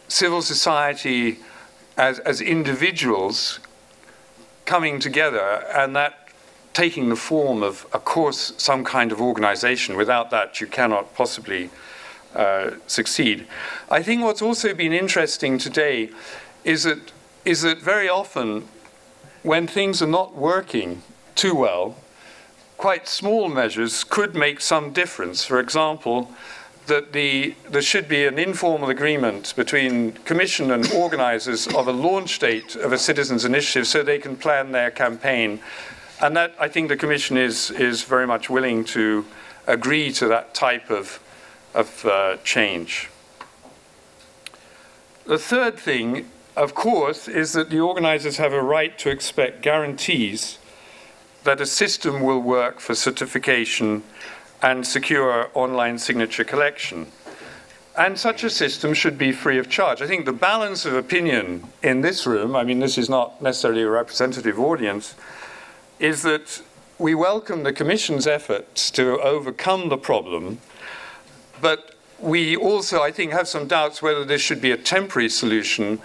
civil society as individuals coming together, and that taking the form of course, some kind of organization. Without that, you cannot possibly succeed. I think what's also been interesting today is that very often, when things are not working too well, quite small measures could make some difference. For example, that there should be an informal agreement between Commission and organizers of a launch date of a citizens' initiative so they can plan their campaign. And that, I think the Commission is very much willing to agree to that type of change. The third thing, of course, is that the organizers have a right to expect guarantees that a system will work for certification and secure online signature collection. And such a system should be free of charge. I think the balance of opinion in this room, I mean, this is not necessarily a representative audience, is that we welcome the Commission's efforts to overcome the problem, but we also, I think, have some doubts whether this should be a temporary solution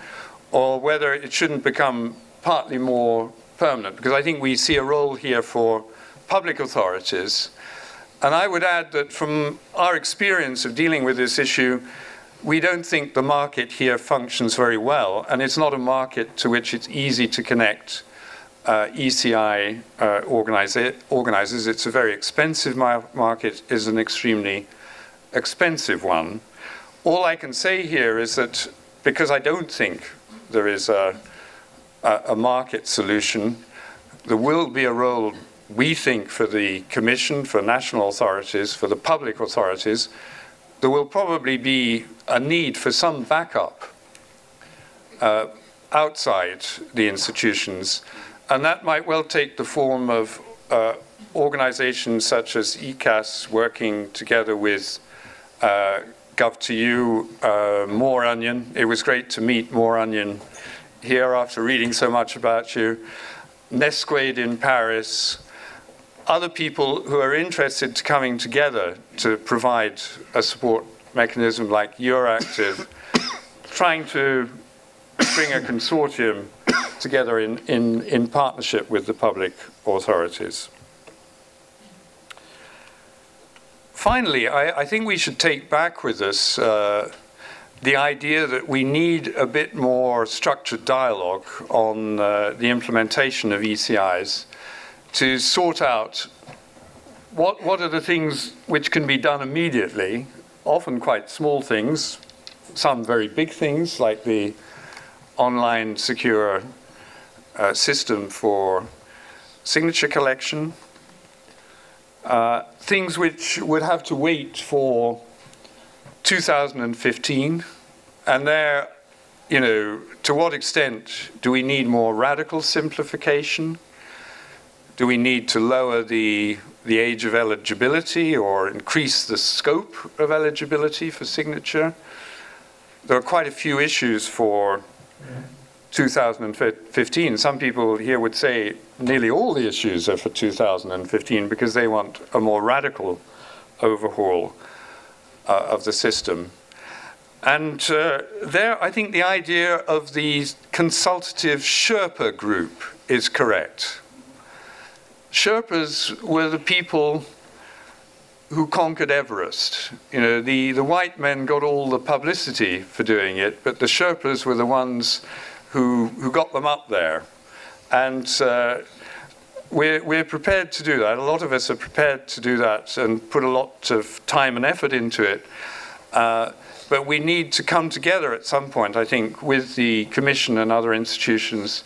or whether it shouldn't become partly more permanent, because I think we see a role here for public authorities. And I would add that from our experience of dealing with this issue, we don't think the market here functions very well, and it's not a market to which it's easy to connect ECI organizers. It's a very expensive market, is an extremely expensive one. All I can say here is that because I don't think there is a market solution, there will be a role, we think, for the Commission, for national authorities, for the public authorities. There will probably be a need for some backup outside the institutions, and that might well take the form of organizations such as ECAS working together with Gov2U, More Onion. It was great to meet More Onion here after reading so much about you. Nesquade in Paris, other people who are interested to coming together to provide a support mechanism like Euractiv, trying to bring a consortium together in partnership with the public authorities. Finally, I think we should take back with us the idea that we need a bit more structured dialogue on the implementation of ECIs to sort out what are the things which can be done immediately, often quite small things, some very big things like the online secure system for signature collection, things which would have to wait for 2015, and there, you know, to what extent do we need more radical simplification? Do we need to lower the age of eligibility or increase the scope of eligibility for signature? There are quite a few issues for 2015. Some people here would say nearly all the issues are for 2015 because they want a more radical overhaul of the system. And there, I think the idea of the consultative Sherpa group is correct. Sherpas were the people who conquered Everest. You know, the white men got all the publicity for doing it, but the Sherpas were the ones who got them up there. And we're prepared to do that. A lot of us are prepared to do that and put a lot of time and effort into it. But we need to come together at some point, I think, with the Commission and other institutions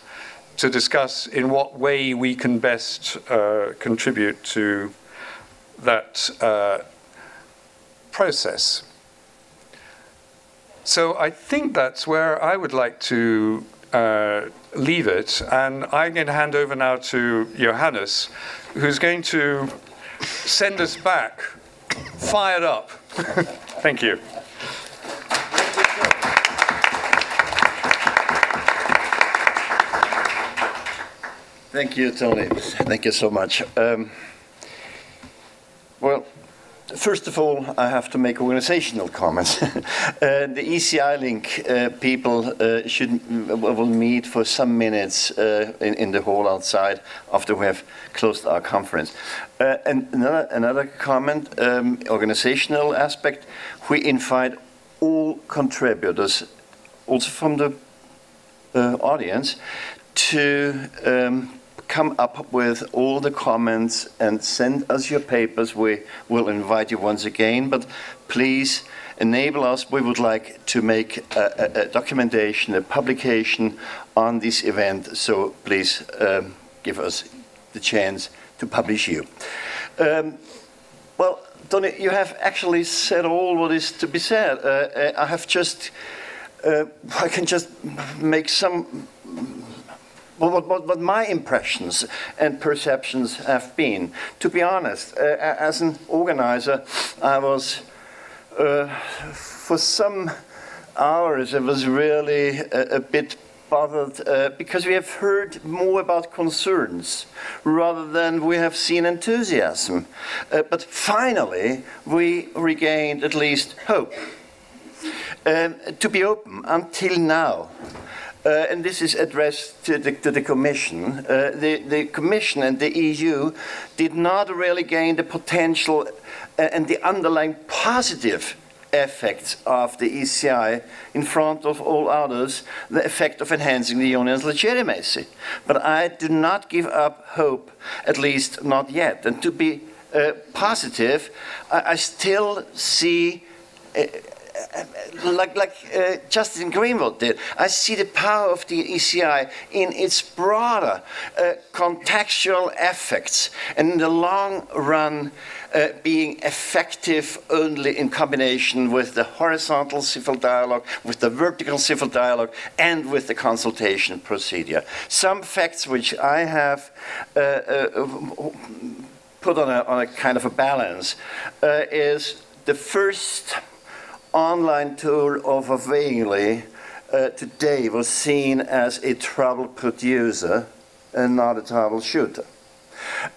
to discuss in what way we can best contribute to that process. So I think that's where I would like to leave it. And I'm going to hand over now to Johannes, who's going to send us back fired up. Thank you. Thank you, Tony. Thank you so much. Well, first of all, I have to make organizational comments. The ECI-link people will meet for some minutes in the hall outside after we have closed our conference. And another comment, organizational aspect, we invite all contributors, also from the audience, to come up with all the comments and send us your papers. We will invite you once again, but please enable us. We would like to make a documentation, a publication on this event, so please give us the chance to publish you. Well, Tony, you have actually said all what is to be said. I have just, I can just make some what my impressions and perceptions have been. To be honest, as an organizer, I was, for some hours, I was really a bit bothered because we have heard more about concerns rather than we have seen enthusiasm. But finally, we regained at least hope. To be open, until now, and this is addressed to the Commission. The Commission and the EU did not really gain the potential and the underlying positive effects of the ECI in front of all others, the effect of enhancing the union's legitimacy. But I do not give up hope, at least not yet. And to be positive, I still see like Justin Greenwald did, I see the power of the ECI in its broader contextual effects, and in the long run being effective only in combination with the horizontal civil dialogue, with the vertical civil dialogue, and with the consultation procedure. Some facts which I have put on a kind of a balance is the first online tool of Zwingli today was seen as a trouble producer and not a troubleshooter.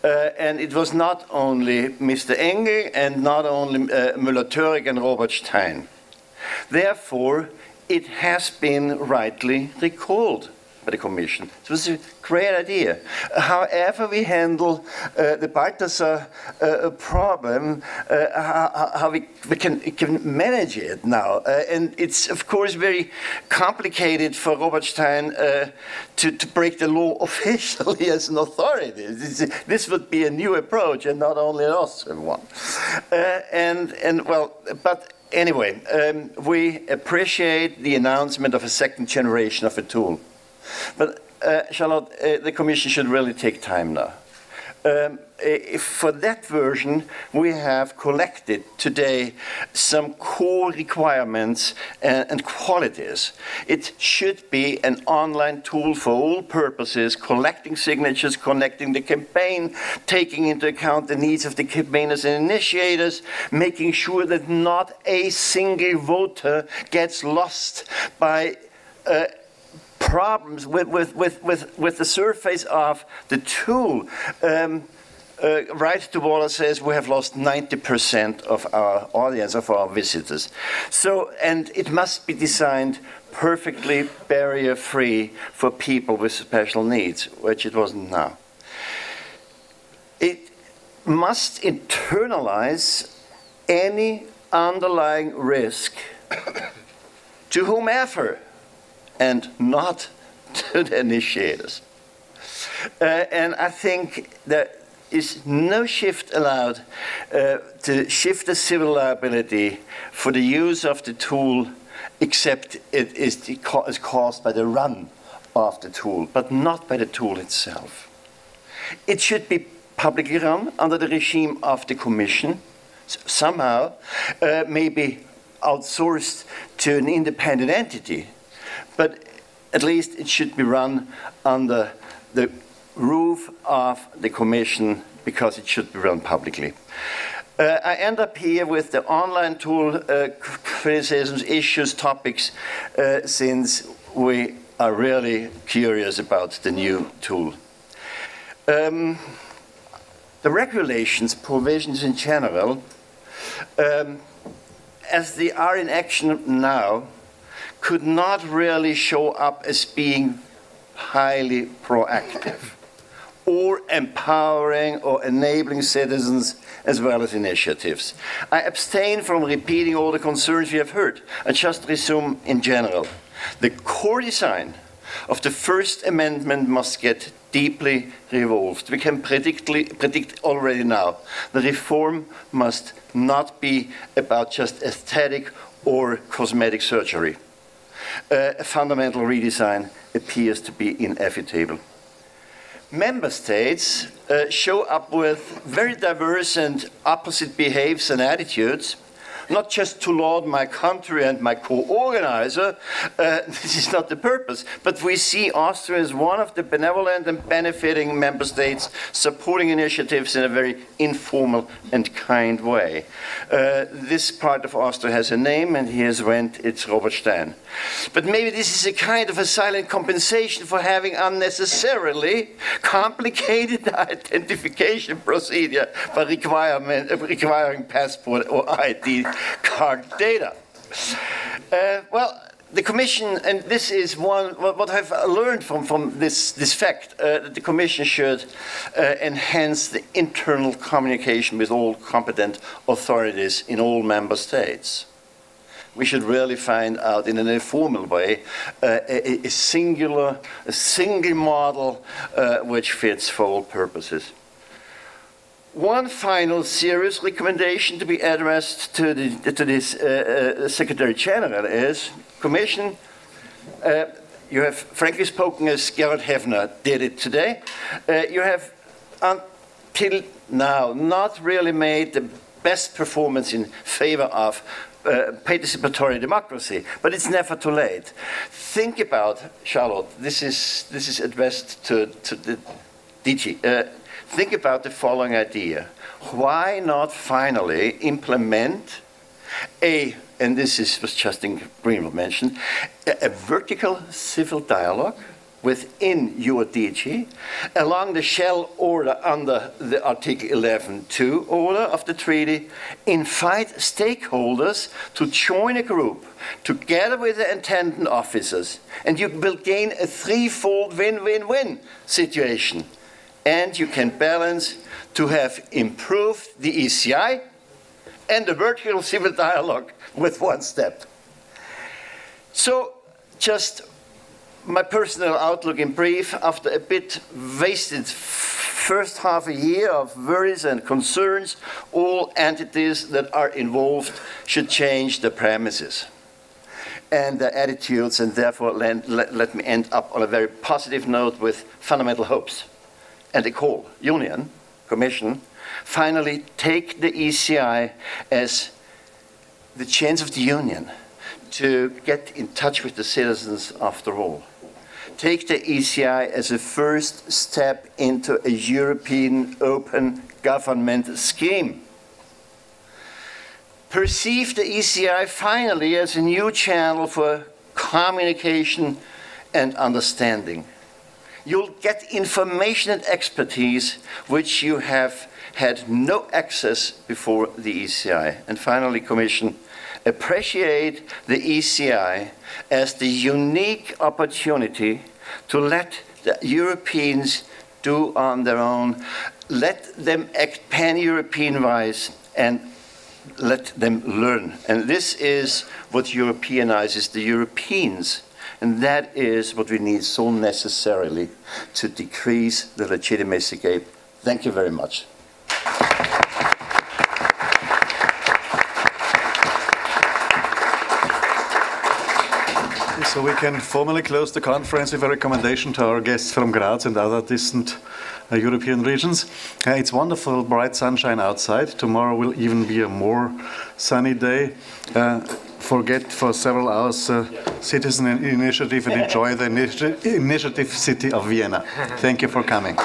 And it was not only Mr. Engel and not only Müller-Thürig and Robert Stein. Therefore, it has been rightly recalled by the Commission. It was a great idea. However we handle the Balthasar problem, how we can manage it now. And it's, of course, very complicated for Robert Stein to break the law officially as an authority. This would be a new approach and not only an Austrian one. But anyway, we appreciate the announcement of a second generation of a tool. But Charlotte, the Commission should really take time now. For that version, we have collected today some core requirements and qualities. It should be an online tool for all purposes, collecting signatures, connecting the campaign, taking into account the needs of the campaigners and initiators, making sure that not a single voter gets lost by problems with the surface of the tool. Right to Water says we have lost 90% of our audience, of our visitors. So, and it must be designed perfectly barrier-free for people with special needs, which it wasn't now. It must internalize any underlying risk to whomever, and not to the initiators. And I think there is no shift allowed to shift the civil liability for the use of the tool, except it is caused by the run of the tool, but not by the tool itself. It should be publicly run under the regime of the Commission, somehow, maybe outsourced to an independent entity. But at least it should be run under the roof of the Commission, because it should be run publicly. I end up here with the online tool criticisms, issues, topics, since we are really curious about the new tool. The regulations, provisions in general, as they are in action now, could not really show up as being highly proactive or empowering or enabling citizens as well as initiatives. I abstain from repeating all the concerns we have heard. I just resume in general. The core design of the First Amendment must get deeply revolved. We can predict already now. The reform must not be about just aesthetic or cosmetic surgery. A fundamental redesign appears to be inevitable. Member states show up with very diverse and opposite behaviors and attitudes, not just to laud my country and my co-organizer, this is not the purpose, but we see Austria as one of the benevolent and benefiting member states supporting initiatives in a very informal and kind way. This part of Austria has a name, and he has went, it's Robert Stein. But maybe this is a kind of a silent compensation for having unnecessarily complicated identification procedure for requiring passport or ID card data. Well, the Commission, and this is what I've learned from this fact, that the Commission should enhance the internal communication with all competent authorities in all member states. We should really find out in an informal way a single model which fits for all purposes. one final serious recommendation to be addressed to this Secretary General is, Commission, you have frankly spoken, as Gerhard Hefner did it today, you have until now not really made the best performance in favor of participatory democracy, but it's never too late. Think about, Charlotte, this is addressed to the DG. Think about the following idea. Why not finally implement and this was Justin Greenwald mentioned, a vertical civil dialogue within your DG along the shell order under the Article 11.2 order of the treaty, invite stakeholders to join a group together with the intendant officers, and you will gain a threefold win-win-win situation. And you can balance to have improved the ECI and the vertical civil dialogue with one step. So just my personal outlook in brief, after a bit wasted first half a year of worries and concerns, all entities that are involved should change their premises and their attitudes, and therefore let me end up on a very positive note with fundamental hopes. And a call, Union, Commission, finally take the ECI as the chance of the Union to get in touch with the citizens after all. Take the ECI as a first step into a European open government scheme. Perceive the ECI finally as a new channel for communication and understanding. You'll get information and expertise which you have had no access before the ECI. And finally, Commission, appreciate the ECI as the unique opportunity to let the Europeans do on their own, let them act pan-European-wise, and let them learn. And this is what Europeanizes the Europeans. And that is what we need so necessarily to decrease the legitimacy gap. Thank you very much. So we can formally close the conference with a recommendation to our guests from Graz and other distant European regions. It's wonderful, bright sunshine outside. Tomorrow will even be a more sunny day. Forget for several hours citizen initiative and enjoy the initiative city of Vienna. Thank you for coming.